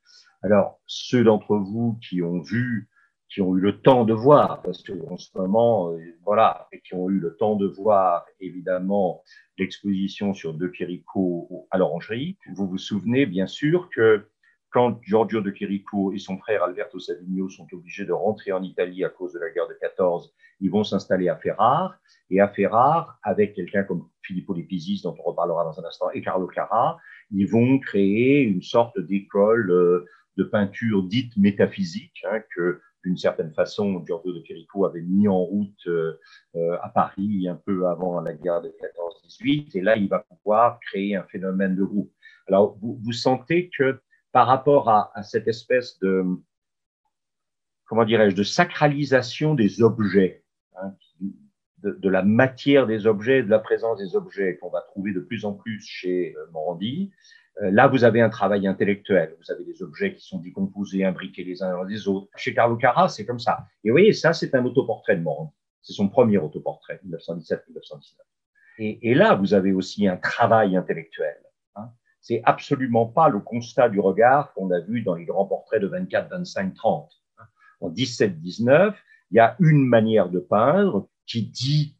Alors, ceux d'entre vous qui ont vu, qui ont eu le temps de voir, parce qu'en ce moment, voilà, et qui ont eu le temps de voir, évidemment, l'exposition sur De Chirico à l'Orangerie, vous vous souvenez bien sûr que quand Giorgio De Chirico et son frère Alberto Savigno sont obligés de rentrer en Italie à cause de la guerre de 14, ils vont s'installer à Ferrare. Et à Ferrare, avec quelqu'un comme Filippo De Pisis, dont on reparlera dans un instant, et Carlo Carrà, ils vont créer une sorte d'école de peinture dite métaphysique, que d'une certaine façon, Giorgio De Chirico avait mis en route à Paris un peu avant la guerre de 14-18. Et là, il va pouvoir créer un phénomène de groupe. Alors, vous sentez que par rapport à cette espèce de, comment dirais-je, de sacralisation des objets, de la matière des objets, de la présence des objets qu'on va trouver de plus en plus chez Morandi, là, vous avez un travail intellectuel. Vous avez des objets qui sont décomposés, imbriqués les uns dans les autres. Chez Carlo Carrà, c'est comme ça. Et vous voyez, ça, c'est un autoportrait de Morandi. C'est son premier autoportrait, 1917-1919. Et là, vous avez aussi un travail intellectuel. C'est absolument pas le constat du regard qu'on a vu dans les grands portraits de 24, 25, 30. En 17-19, il y a une manière de peindre qui dit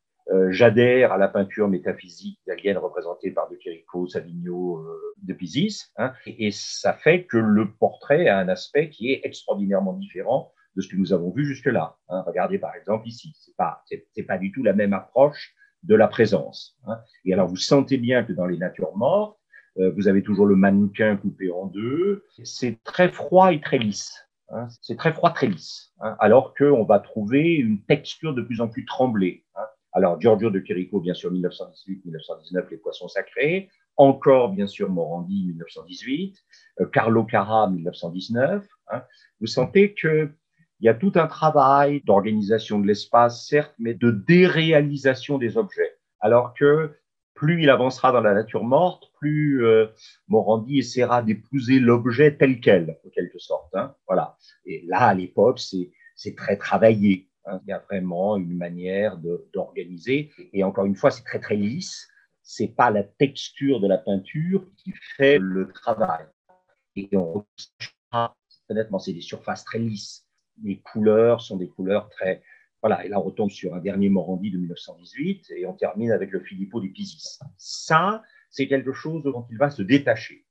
j'adhère à la peinture métaphysique italienne représentée par De Chirico, Savigno, De Pisis, et ça fait que le portrait a un aspect qui est extraordinairement différent de ce que nous avons vu jusque-là. Regardez par exemple ici, c'est pas du tout la même approche de la présence. Et alors vous sentez bien que dans les natures mortes, vous avez toujours le mannequin coupé en deux, c'est très froid et très lisse. C'est très froid, très lisse, alors qu'on va trouver une texture de plus en plus tremblée. Alors, Giorgio De Chirico, bien sûr, 1918-1919, Les Poissons Sacrés, encore, bien sûr, Morandi, 1918, Carlo Carrà, 1919. Vous sentez qu'il y a tout un travail d'organisation de l'espace, certes, mais de déréalisation des objets, alors que plus il avancera dans la nature morte, plus Morandi essaiera d'épouser l'objet tel quel, en quelque sorte. Voilà. Et là, à l'époque, c'est très travaillé. Il y a vraiment une manière d'organiser. Et encore une fois, c'est très, très lisse. Ce n'est pas la texture de la peinture qui fait le travail. Et on honnêtement, c'est des surfaces très lisses. Les couleurs sont des couleurs très... Voilà, et là, on retombe sur un dernier Morandi de 1918 et on termine avec le Filippo Di Pisis. Ça, c'est quelque chose dont il va se détacher.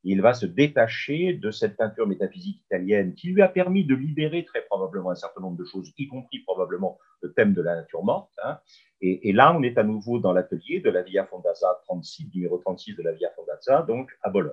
Il va se détacher de cette peinture métaphysique italienne qui lui a permis de libérer très probablement un certain nombre de choses, y compris probablement le thème de la nature morte. Et là, on est à nouveau dans l'atelier de la Via Fondazza 36, numéro 36 de la Via Fondazza, donc à Bologne.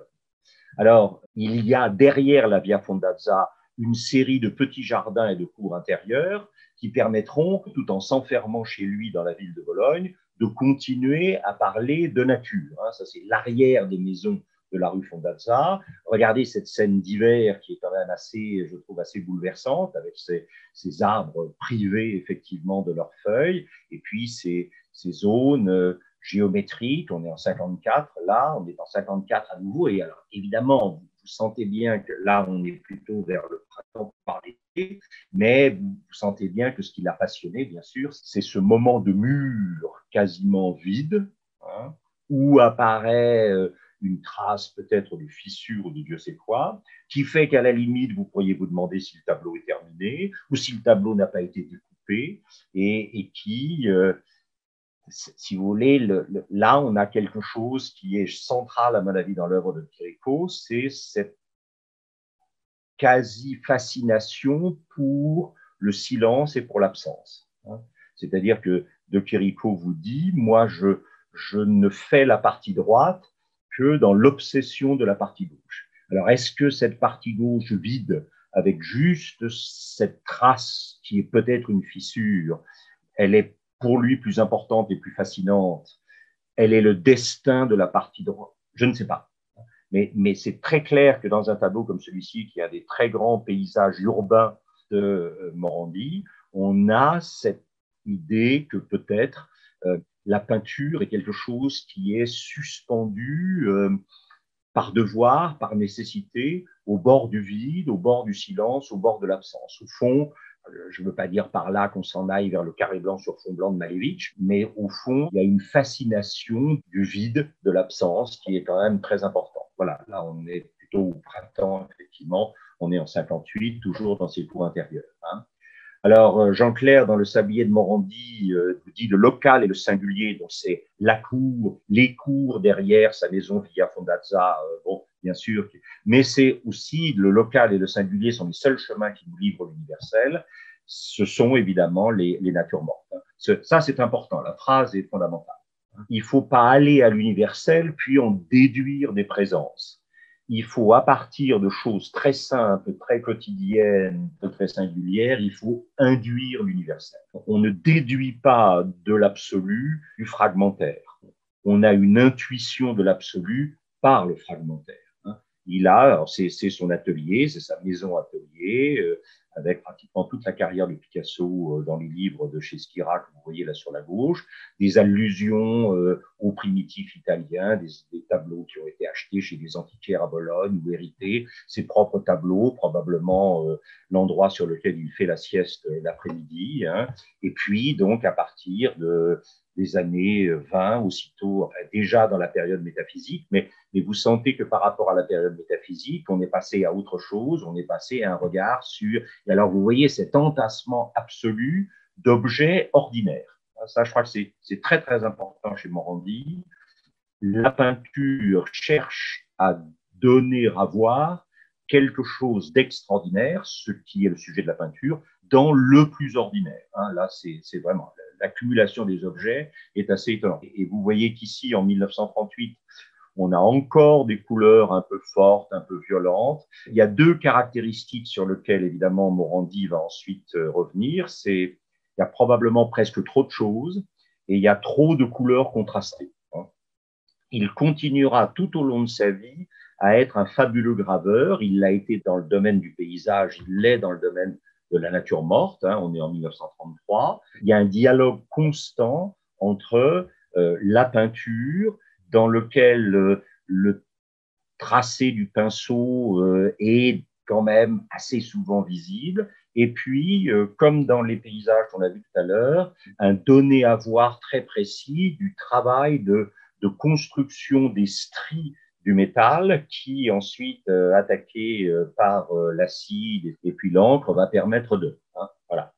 Alors, il y a derrière la Via Fondazza une série de petits jardins et de cours intérieures qui permettront, tout en s'enfermant chez lui dans la ville de Bologne, de continuer à parler de nature. Ça, c'est l'arrière des maisons de la rue Fondazza. Regardez cette scène d'hiver qui est quand même assez, je trouve, assez bouleversante, avec ces arbres privés, effectivement, de leurs feuilles, et puis ces zones géométrique, on est en 54, là, on est en 54 à nouveau, et alors évidemment, vous sentez bien que là, on est plutôt vers le printemps par l'été, mais vous sentez bien que ce qui l'a passionné, bien sûr, c'est ce moment de mur quasiment vide, où apparaît une trace peut-être de fissure ou de Dieu sait quoi, qui fait qu'à la limite, vous pourriez vous demander si le tableau est terminé, ou si le tableau n'a pas été découpé, et qui... si vous voulez, là, on a quelque chose qui est central, à mon avis, dans l'œuvre de Chirico, c'est cette quasi-fascination pour le silence et pour l'absence. C'est-à-dire que De Chirico vous dit, moi, je ne fais la partie droite que dans l'obsession de la partie gauche. Alors, est-ce que cette partie gauche vide, avec juste cette trace qui est peut-être une fissure, elle est pour lui plus importante et plus fascinante, elle est le destin de la partie droite. Je ne sais pas. Mais c'est très clair que dans un tableau comme celui-ci, qui a des très grands paysages urbains de Morandi, on a cette idée que peut-être la peinture est quelque chose qui est suspendu par devoir, par nécessité, au bord du vide, au bord du silence, au bord de l'absence. Au fond, Je ne veux pas dire par là qu'on s'en aille vers le carré blanc sur fond blanc de Malevich, mais au fond, il y a une fascination du vide, de l'absence, qui est quand même très importante. Voilà, là, on est plutôt au printemps, effectivement. On est en 58, toujours dans ses cours intérieurs. Hein. Alors, Jean-Clair, dans le Sablier de Morandi, dit le local et le singulier, donc c'est la cour, les cours derrière sa maison Via Fondazza, bon, bien sûr, mais c'est aussi le local et le singulier sont les seuls chemins qui nous livrent l'universel. Ce sont évidemment les natures mortes. Ça, c'est important, la phrase est fondamentale. Il ne faut pas aller à l'universel puis en déduire des présences. Il faut, à partir de choses très simples, très quotidiennes, très singulières, il faut induire l'universel. On ne déduit pas de l'absolu du fragmentaire. On a une intuition de l'absolu par le fragmentaire. Il a, c'est son atelier, c'est sa maison atelier, avec pratiquement toute la carrière de Picasso dans les livres de chez Schira que vous voyez là sur la gauche, des allusions aux primitifs italiens, des tableaux qui ont été achetés chez des antiquaires à Bologne ou hérités, ses propres tableaux, probablement l'endroit sur lequel il fait la sieste l'après-midi, hein, et puis donc à partir des années 20, aussitôt, enfin, déjà dans la période métaphysique, mais vous sentez que par rapport à la période métaphysique, on est passé à autre chose, on est passé à un regard sur... Et alors, vous voyez cet entassement absolu d'objets ordinaires. Ça, je crois que c'est très, très important chez Morandi. La peinture cherche à donner à voir quelque chose d'extraordinaire, ce qui est le sujet de la peinture, dans le plus ordinaire. Hein, là, c'est vraiment... L'accumulation des objets est assez étonnante. Et vous voyez qu'ici, en 1938, on a encore des couleurs un peu fortes, un peu violentes. Il y a deux caractéristiques sur lesquelles, évidemment, Morandi va ensuite revenir. Il y a probablement presque trop de choses et il y a trop de couleurs contrastées. Il continuera tout au long de sa vie à être un fabuleux graveur. Il l'a été dans le domaine du paysage, il l'est dans le domaine de la nature morte. On est en 1933. Il y a un dialogue constant entre la peinture, dans lequel le tracé du pinceau est quand même assez souvent visible. Et puis, comme dans les paysages qu'on a vus tout à l'heure, un donné à voir très précis du travail de construction des stries du métal qui, ensuite, attaqué par l'acide et puis l'encre, va permettre de... voilà.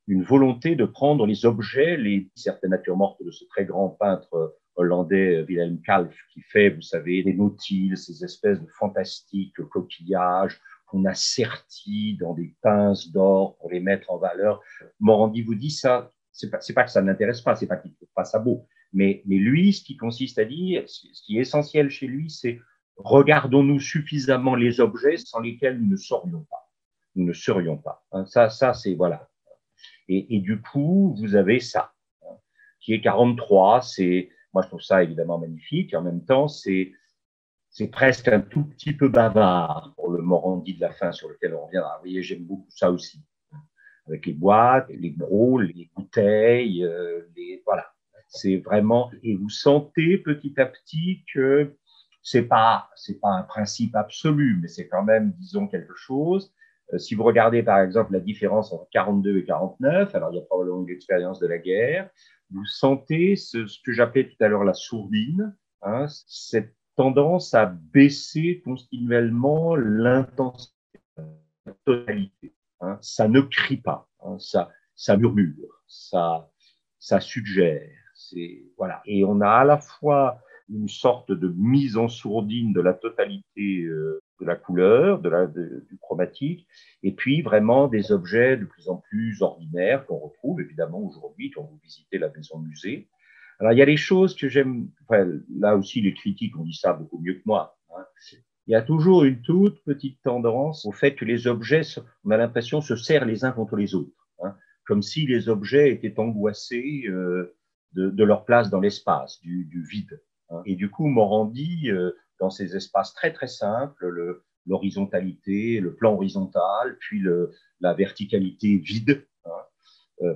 Une volonté de prendre les objets, certaines natures mortes de ce très grand peintre hollandais Wilhelm Kalf, qui fait, vous savez, des nautiles, ces espèces de fantastiques coquillages qu'on a sertis dans des pinces d'or pour les mettre en valeur. Morandi vous dit ça, c'est pas que ça n'intéresse pas, c'est pas qu'il ne trouve pas ça beau, mais lui, ce qui consiste à dire, ce qui est essentiel chez lui, c'est regardons-nous suffisamment les objets sans lesquels nous ne serions pas. Nous ne serions pas. Ça c'est, voilà. Et du coup, vous avez ça, qui est 43. Moi, je trouve ça évidemment magnifique. Et en même temps, c'est presque un tout petit peu bavard pour le Morandi de la fin sur lequel on reviendra. Vous voyez, j'aime beaucoup ça aussi. Avec les boîtes, les brocs, les bouteilles, voilà. C'est vraiment... Et vous sentez petit à petit que c'est pas un principe absolu, mais c'est quand même, disons, quelque chose. Si vous regardez, par exemple, la différence entre 42 et 49, alors il y a probablement une expérience de la guerre, vous sentez ce que j'appelais tout à l'heure la sourdine, hein, cette tendance à baisser continuellement l'intensité, la totalité. Hein, ça ne crie pas, hein, ça murmure, ça suggère. Voilà. Et on a à la fois une sorte de mise en sourdine de la totalité de la couleur, du chromatique, et puis vraiment des objets de plus en plus ordinaires qu'on retrouve évidemment aujourd'hui quand vous visitez la maison musée. Alors il y a des choses que j'aime, enfin, là aussi les critiques ont dit ça beaucoup mieux que moi. Hein. Il y a toujours une toute petite tendance au fait que les objets, on a l'impression, se serrent les uns contre les autres, hein, comme si les objets étaient angoissés de leur place dans l'espace, du vide. Hein. Et du coup, Morandi, dans ces espaces très très simples, l'horizontalité, le plan horizontal, puis la verticalité vide, hein,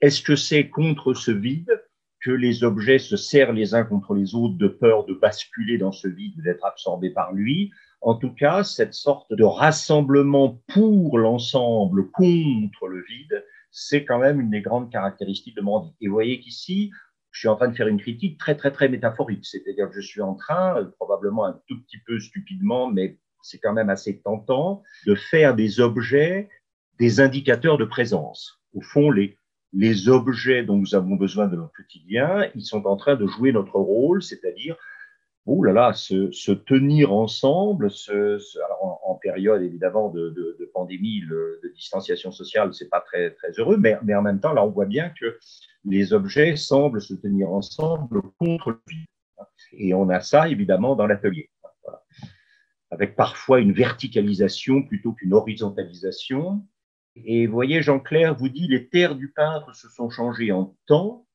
est-ce que c'est contre ce vide que les objets se serrent les uns contre les autres de peur de basculer dans ce vide, d'être absorbés par lui, En tout cas, cette sorte de rassemblement pour l'ensemble, contre le vide, c'est quand même une des grandes caractéristiques de Morandini. Et vous voyez qu'ici, je suis en train de faire une critique très, très, très métaphorique. C'est-à-dire que je suis en train, probablement un tout petit peu stupidement, mais c'est quand même assez tentant, de faire des objets des indicateurs de présence. Au fond, les objets dont nous avons besoin de notre quotidien, ils sont en train de jouer notre rôle, c'est-à-dire oh là là, se tenir ensemble, alors en période évidemment de pandémie, de distanciation sociale, c'est pas très, très heureux, mais en même temps, là, on voit bien que les objets semblent se tenir ensemble contre le vide. Et on a ça évidemment dans l'atelier, voilà, avec parfois une verticalisation plutôt qu'une horizontalisation. Et vous voyez, Jean-Clair vous dit, les terres du peintre se sont changées en temps,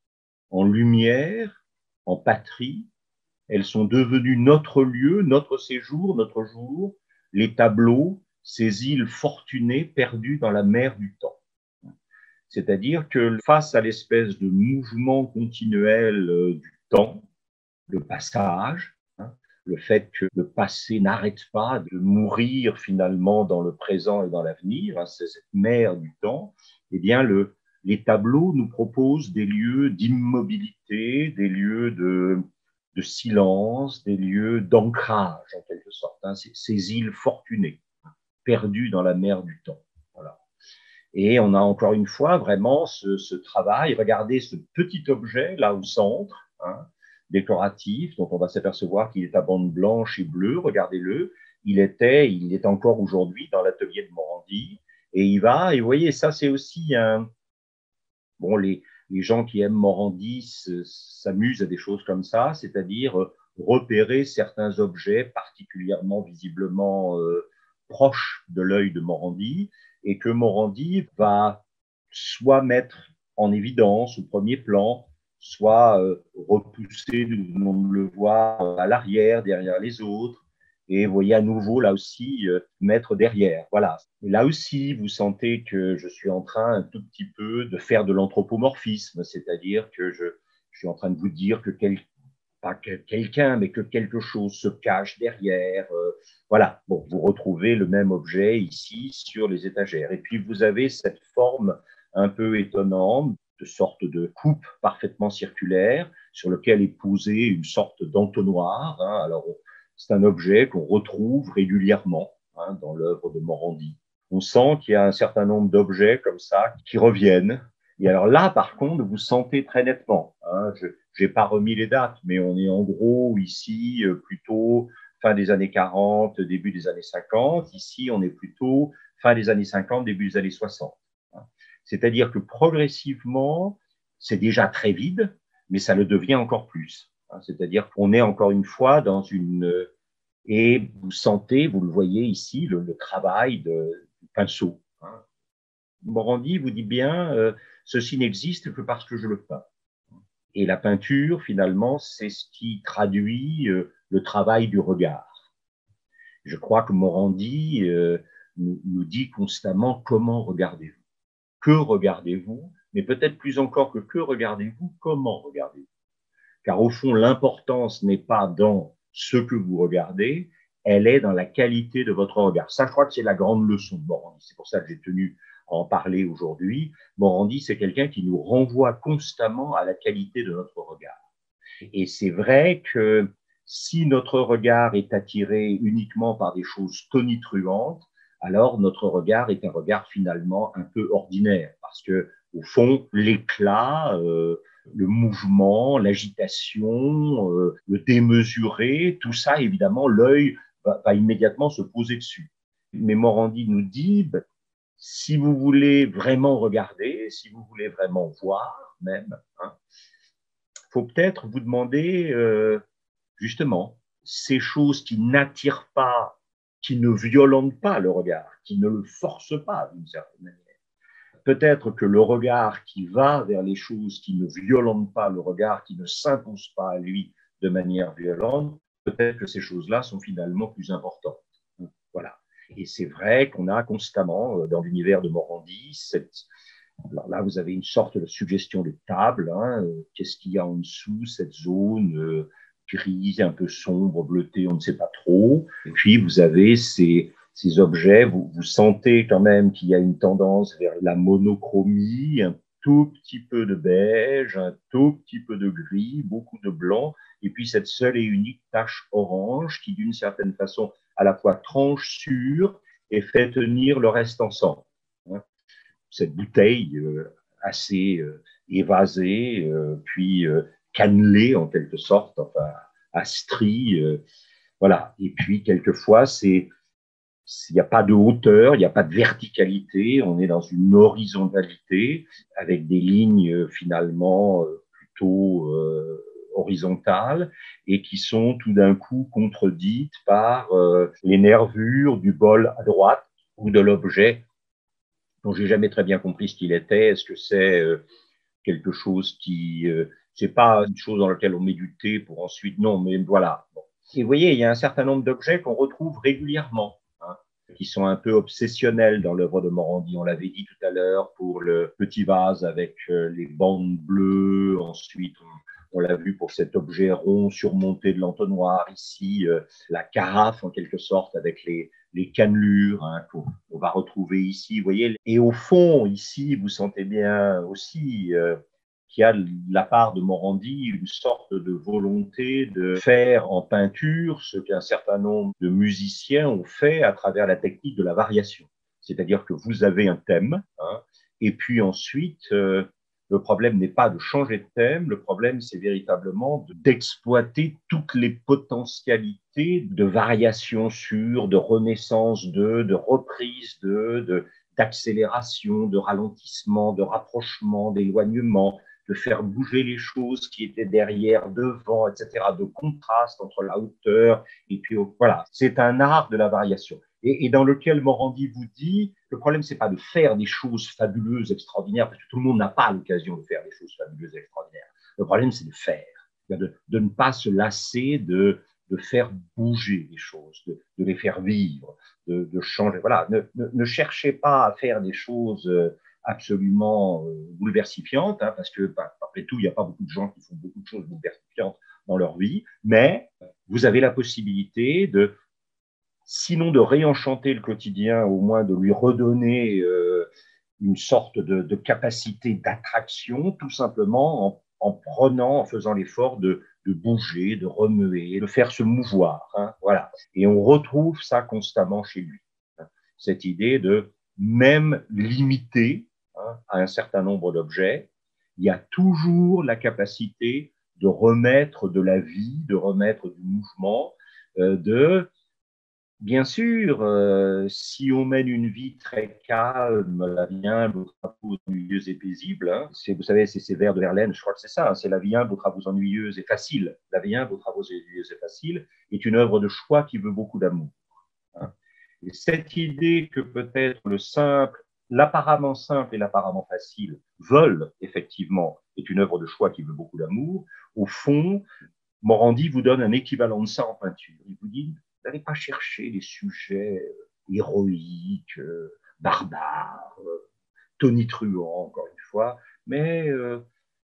en lumière, en patrie. Elles sont devenues notre lieu, notre séjour, notre jour, les tableaux, ces îles fortunées perdues dans la mer du temps. C'est-à-dire que face à l'espèce de mouvement continuel du temps, le passage, le fait que le passé n'arrête pas de mourir finalement dans le présent et dans l'avenir, c'est cette mer du temps, eh bien les tableaux nous proposent des lieux d'immobilité, des lieux de silence, des lieux d'ancrage en quelque sorte, ces îles fortunées, perdues dans la mer du temps. Voilà. Et on a encore une fois vraiment ce travail. Regardez ce petit objet là au centre, décoratif, dont on va s'apercevoir qu'il est à bande blanche et bleue. Regardez-le. Il est encore aujourd'hui dans l'atelier de Morandi. Et il va, et vous voyez, ça c'est aussi un. Bon, les gens qui aiment Morandi s'amusent à des choses comme ça, c'est-à-dire repérer certains objets particulièrement visiblement proches de l'œil de Morandi et que Morandi va soit mettre en évidence au premier plan, soit repousser, nous venons de le voir, à l'arrière, derrière les autres. Et vous voyez à nouveau, là aussi, mettre derrière. Voilà. Et là aussi, vous sentez que je suis en train un tout petit peu de faire de l'anthropomorphisme, c'est-à-dire que je suis en train de vous dire que pas quelqu'un, mais que quelque chose se cache derrière. Voilà, bon, vous retrouvez le même objet ici sur les étagères. Et puis, vous avez cette forme un peu étonnante, de sorte de coupe parfaitement circulaire, sur lequel est posée une sorte d'entonnoir. Alors, c'est un objet qu'on retrouve régulièrement dans l'œuvre de Morandi. On sent qu'il y a un certain nombre d'objets comme ça qui reviennent. Et alors là, par contre, vous sentez très nettement. Je n'ai pas remis les dates, mais on est en gros ici plutôt fin des années 40, début des années 50. Ici, on est plutôt fin des années 50, début des années 60. C'est-à-dire que progressivement, c'est déjà très vide, mais ça le devient encore plus. C'est-à-dire qu'on est encore une fois dans une. Et vous sentez, vous le voyez ici, le travail du pinceau. Morandi vous dit bien, ceci n'existe que parce que je le peins. Et la peinture, finalement, c'est ce qui traduit le travail du regard. Je crois que Morandi nous dit constamment comment regardez-vous. Que regardez-vous, mais peut-être plus encore que regardez-vous, comment regardez-vous. Car au fond, l'importance n'est pas dans ce que vous regardez, elle est dans la qualité de votre regard. Ça, je crois que c'est la grande leçon de Morandi. C'est pour ça que j'ai tenu à en parler aujourd'hui. Morandi, c'est quelqu'un qui nous renvoie constamment à la qualité de notre regard. Et c'est vrai que si notre regard est attiré uniquement par des choses tonitruantes, alors notre regard est un regard finalement un peu ordinaire, parce que au fond, l'éclat, le mouvement, l'agitation, le démesuré, tout ça, évidemment, l'œil va immédiatement se poser dessus. Mais Morandi nous dit, si vous voulez vraiment regarder, si vous voulez vraiment voir même, faut peut-être vous demander justement ces choses qui n'attirent pas, qui ne violentent pas le regard, qui ne le forcent pas d'une certaine manière. Peut-être que le regard qui va vers les choses qui ne violentent pas le regard, qui ne s'imposent pas à lui de manière violente, peut-être que ces choses-là sont finalement plus importantes. Voilà. Et c'est vrai qu'on a constamment, dans l'univers de Morandi, alors là, vous avez une sorte de suggestion de table. Qu'est-ce qu'il y a en dessous, cette zone gris, un peu sombre, bleuté, on ne sait pas trop. Et puis, vous avez ces objets, vous sentez quand même qu'il y a une tendance vers la monochromie, un tout petit peu de beige, un tout petit peu de gris, beaucoup de blanc, et puis cette seule et unique tache orange qui, d'une certaine façon, à la fois tranche sur et fait tenir le reste ensemble. Cette bouteille assez évasée, puis cannelée en quelque sorte, enfin, à stries, voilà. Et puis, quelquefois, il n'y a pas de hauteur, il n'y a pas de verticalité, on est dans une horizontalité avec des lignes finalement plutôt horizontales et qui sont tout d'un coup contredites par les nervures du bol à droite ou de l'objet dont j'ai jamais très bien compris ce qu'il était. Est-ce que c'est quelque chose qui c'est pas une chose dans laquelle on met du thé pour ensuite non, mais voilà. Bon. Et vous voyez, il y a un certain nombre d'objets qu'on retrouve régulièrement, hein, qui sont un peu obsessionnels dans l'œuvre de Morandi. On l'avait dit tout à l'heure pour le petit vase avec les bandes bleues. Ensuite, on l'a vu pour cet objet rond surmonté de l'entonnoir. Ici, la carafe en quelque sorte avec les cannelures hein, qu'on va retrouver ici. Vous voyez. Et au fond, ici, vous sentez bien aussi qu'il y a de la part de Morandi une sorte de volonté de faire en peinture ce qu'un certain nombre de musiciens ont fait à travers la technique de la variation. C'est-à-dire que vous avez un thème, hein, et puis ensuite, le problème n'est pas de changer de thème, le problème c'est véritablement d'exploiter toutes les potentialités de variation sur, de renaissance de reprise d'accélération, de ralentissement, de rapprochement, d'éloignement, de faire bouger les choses qui étaient derrière, devant, etc., de contraste entre la hauteur. Et puis voilà, c'est un art de la variation. Et dans lequel Morandi vous dit, le problème, c'est pas de faire des choses fabuleuses, extraordinaires, parce que tout le monde n'a pas l'occasion de faire des choses fabuleuses, extraordinaires. Le problème, c'est de faire, de ne pas se lasser de faire bouger les choses, de les faire vivre, de changer. Voilà, ne cherchez pas à faire des choses absolument bouleversifiantes, hein, parce que, après tout, il n'y a pas beaucoup de gens qui font beaucoup de choses bouleversifiantes dans leur vie, mais vous avez la possibilité de sinon de réenchanter le quotidien, au moins de lui redonner une sorte de capacité d'attraction, tout simplement en prenant, en faisant l'effort de bouger, de remuer, de faire se mouvoir. Hein, voilà. Et on retrouve ça constamment chez lui. Hein, cette idée de même limité hein, à un certain nombre d'objets, il y a toujours la capacité de remettre de la vie, de remettre du mouvement, bien sûr, si on mène une vie très calme, la vie humble aux travaux ennuyeux et paisibles, hein, vous savez, c'est ces vers de Verlaine, je crois que c'est ça, hein, c'est la vie humble aux travaux ennuyeux et faciles. La vie humble aux travaux ennuyeux et faciles est une œuvre de choix qui veut beaucoup d'amour. Hein. Et cette idée que peut-être le simple, l'apparemment simple et l'apparemment facile veulent effectivement est une œuvre de choix qui veut beaucoup d'amour, au fond, Morandi vous donne un équivalent de ça en peinture. Il vous dit, n'allez pas chercher les sujets héroïques, barbares, tonitruants, encore une fois, mais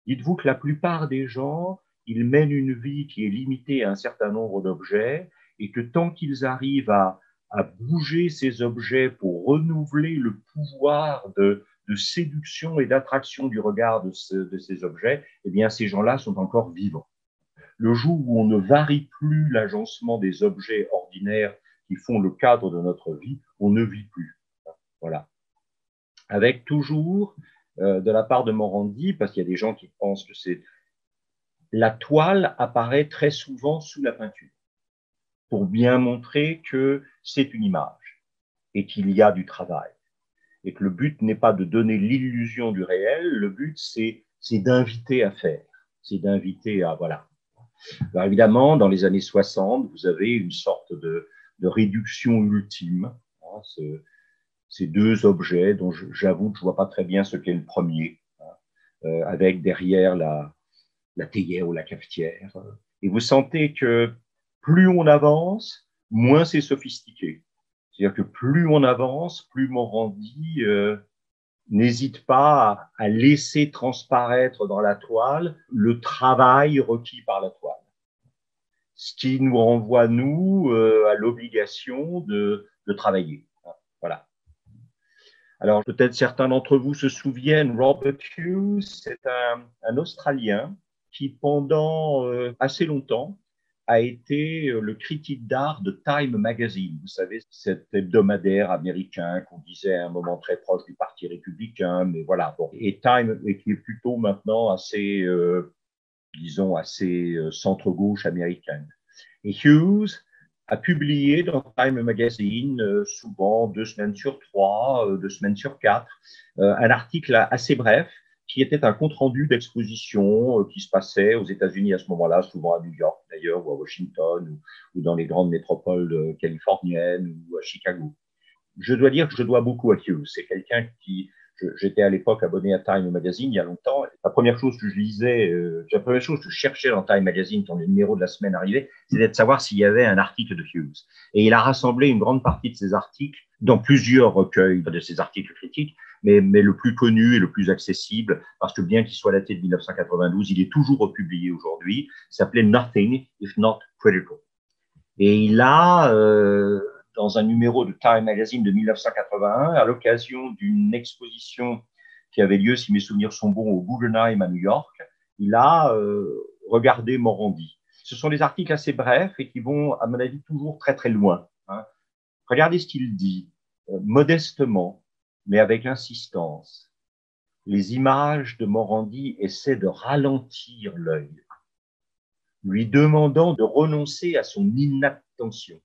dites-vous que la plupart des gens, ils mènent une vie qui est limitée à un certain nombre d'objets et que tant qu'ils arrivent à bouger ces objets pour renouveler le pouvoir de séduction et d'attraction du regard de ces objets, eh bien, ces gens-là sont encore vivants. Le jour où on ne varie plus l'agencement des objets ordinaires qui font le cadre de notre vie, on ne vit plus. Voilà. Avec toujours, de la part de Morandi, parce qu'il y a des gens qui pensent que c'est... La toile apparaît très souvent sous la peinture, pour bien montrer que c'est une image et qu'il y a du travail. Et que le but n'est pas de donner l'illusion du réel, le but c'est d'inviter à faire, c'est d'inviter à... Voilà. Alors évidemment, dans les années 60, vous avez une sorte de réduction ultime. Hein, ces deux objets dont j'avoue que je ne vois pas très bien ce qu'est le premier, hein, avec derrière la théière ou la cafetière. Et vous sentez que plus on avance, moins c'est sophistiqué. C'est-à-dire que plus on avance, plus Morandi n'hésite pas à laisser transparaître dans la toile le travail requis par la toile. ce qui nous renvoie, nous, à l'obligation de travailler. Voilà. Alors, peut-être certains d'entre vous se souviennent, Robert Hughes, c'est un Australien qui, pendant assez longtemps, a été le critique d'art de Time Magazine. Vous savez, cet hebdomadaire américain qu'on disait à un moment très proche du Parti républicain, mais voilà. Bon. Et Time, qui est plutôt maintenant assez, disons, assez centre-gauche américaine. Et Hughes a publié dans Time Magazine, souvent 2 semaines sur 3, 2 semaines sur 4, un article assez bref qui était un compte-rendu d'exposition qui se passait aux États-Unis à ce moment-là, souvent à New York d'ailleurs, ou à Washington, ou dans les grandes métropoles californiennes, ou à Chicago. Je dois dire que je dois beaucoup à Hughes. C'est quelqu'un qui, j'étais à l'époque abonné à Time Magazine il y a longtemps. La première chose que je lisais, la première chose que je cherchais dans Time Magazine quand le numéro de la semaine arrivait, c'était de savoir s'il y avait un article de Hughes. Et il a rassemblé une grande partie de ses articles dans plusieurs recueils de ses articles critiques, mais le plus connu et le plus accessible, parce que bien qu'il soit daté de 1992, il est toujours republié aujourd'hui, s'appelait Nothing If Not Critical. Et il a, dans un numéro de Time Magazine de 1981, à l'occasion d'une exposition qui avait lieu, si mes souvenirs sont bons, au Guggenheim à New York, il a regardé Morandi. Ce sont des articles assez brefs et qui vont, à mon avis, toujours très très loin. Hein. Regardez ce qu'il dit, modestement, mais avec insistance. Les images de Morandi essaient de ralentir l'œil, lui demandant de renoncer à son inattention.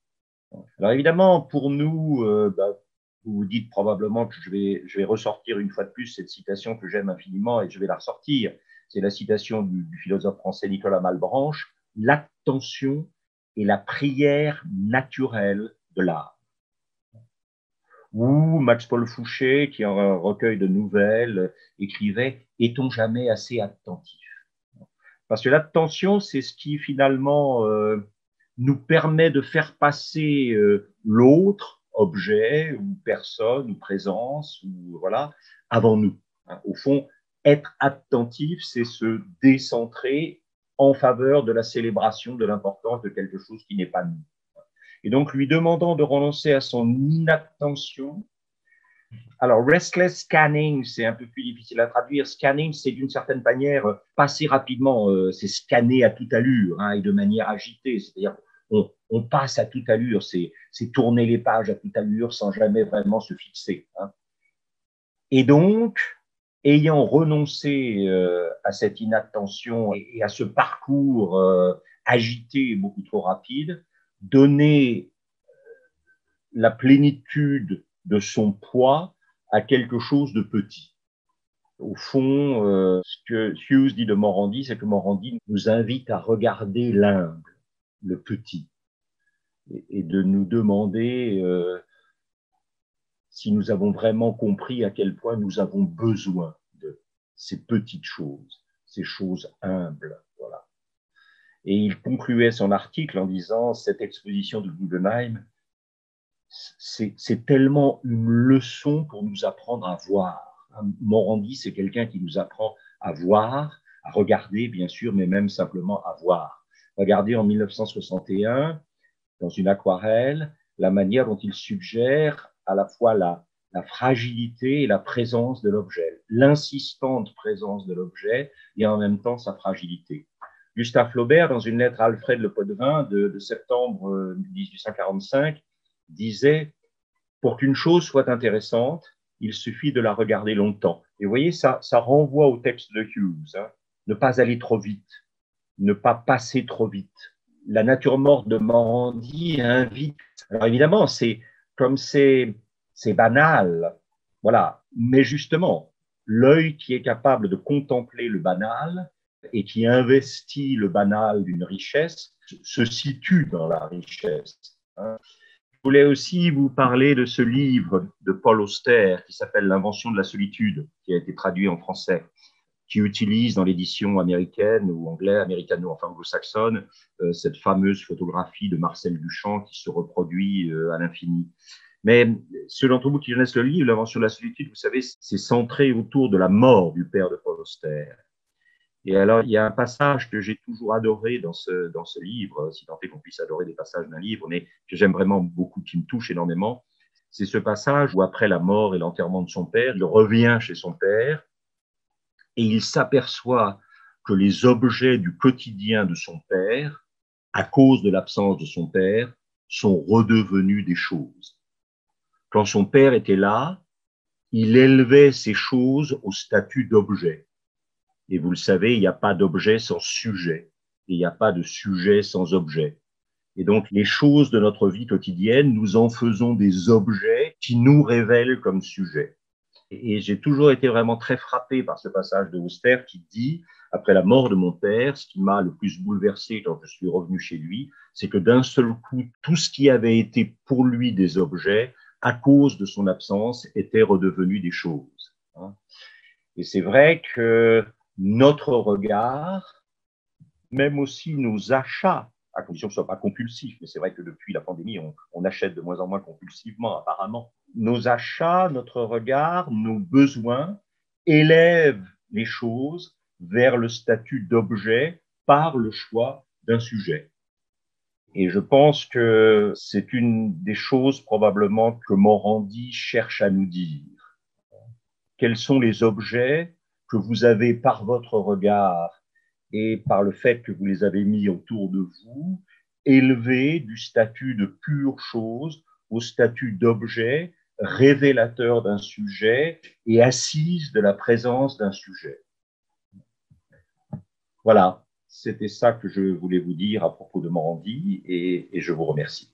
Alors évidemment, pour nous, vous vous dites probablement que je vais ressortir une fois de plus cette citation que j'aime infiniment et je vais la ressortir. C'est la citation du philosophe français Nicolas Malebranche, l'attention est la prière naturelle de l'art. Ou Max-Paul Fouché, qui en un recueil de nouvelles, écrivait « Est-on jamais assez attentif ?» Parce que l'attention, c'est ce qui finalement nous permet de faire passer l'autre, objet ou personne ou présence, ou voilà, avant nous. Au fond, être attentif, c'est se décentrer en faveur de la célébration de l'importance de quelque chose qui n'est pas nous. Et donc, lui demandant de renoncer à son inattention. Alors, restless scanning, c'est un peu plus difficile à traduire. Scanning, c'est d'une certaine manière passer rapidement, c'est scanner à toute allure et de manière agitée. C'est-à-dire, on passe à toute allure, c'est tourner les pages à toute allure sans jamais vraiment se fixer. Et donc, ayant renoncé à cette inattention et à ce parcours agité et beaucoup trop rapide, donner la plénitude de son poids à quelque chose de petit. Au fond, ce que Hughes dit de Morandi, c'est que Morandi nous invite à regarder l'humble, le petit, et de nous demander si nous avons vraiment compris à quel point nous avons besoin de ces petites choses, ces choses humbles. Voilà. Et il concluait son article en disant « Cette exposition de Guggenheim, c'est tellement une leçon pour nous apprendre à voir. » Morandi, c'est quelqu'un qui nous apprend à voir, à regarder, bien sûr, mais même simplement à voir. Regardez en 1961, dans une aquarelle, la manière dont il suggère à la fois la fragilité et la présence de l'objet, l'insistante présence de l'objet et en même temps sa fragilité. Gustave Flaubert, dans une lettre à Alfred Le Potvin de septembre 1845, disait « Pour qu'une chose soit intéressante, il suffit de la regarder longtemps. » Et vous voyez, ça renvoie au texte de Hughes. Ne pas aller trop vite, ne pas passer trop vite. La nature morte de Morandi invite. Alors évidemment, c'est banal, voilà. Mais justement, l'œil qui est capable de contempler le banal et qui investit le banal d'une richesse se situe dans la richesse. Je voulais aussi vous parler de ce livre de Paul Auster qui s'appelle L'invention de la solitude, qui a été traduit en français, qui utilise dans l'édition américaine ou anglaise, américano, enfin anglo-saxonne, cette fameuse photographie de Marcel Duchamp qui se reproduit à l'infini. Mais ceux d'entre vous qui connaissent le livre, L'invention de la solitude, vous savez, c'est centré autour de la mort du père de Paul Auster. Et alors, il y a un passage que j'ai toujours adoré dans ce livre, si tant est qu'on puisse adorer des passages d'un livre, mais que j'aime vraiment beaucoup, qui me touche énormément. C'est ce passage où, après la mort et l'enterrement de son père, il revient chez son père et il s'aperçoit que les objets du quotidien de son père, à cause de l'absence de son père, sont redevenus des choses. Quand son père était là, il élevait ces choses au statut d'objet. Et vous le savez, il n'y a pas d'objet sans sujet, et il n'y a pas de sujet sans objet. Et donc, les choses de notre vie quotidienne, nous en faisons des objets qui nous révèlent comme sujet. Et j'ai toujours été vraiment très frappé par ce passage de Auster qui dit, après la mort de mon père, ce qui m'a le plus bouleversé quand je suis revenu chez lui, c'est que d'un seul coup, tout ce qui avait été pour lui des objets, à cause de son absence, était redevenu des choses. Et c'est vrai que notre regard, même aussi nos achats, à condition que ce ne soit pas compulsif, mais c'est vrai que depuis la pandémie, on achète de moins en moins compulsivement, apparemment. Nos achats, notre regard, nos besoins élèvent les choses vers le statut d'objet par le choix d'un sujet. Et je pense que c'est une des choses probablement que Morandi cherche à nous dire. Quels sont les objets que vous avez par votre regard et par le fait que vous les avez mis autour de vous, élevés du statut de pure chose au statut d'objet révélateur d'un sujet et assise de la présence d'un sujet. Voilà, c'était ça que je voulais vous dire à propos de Morandi et je vous remercie.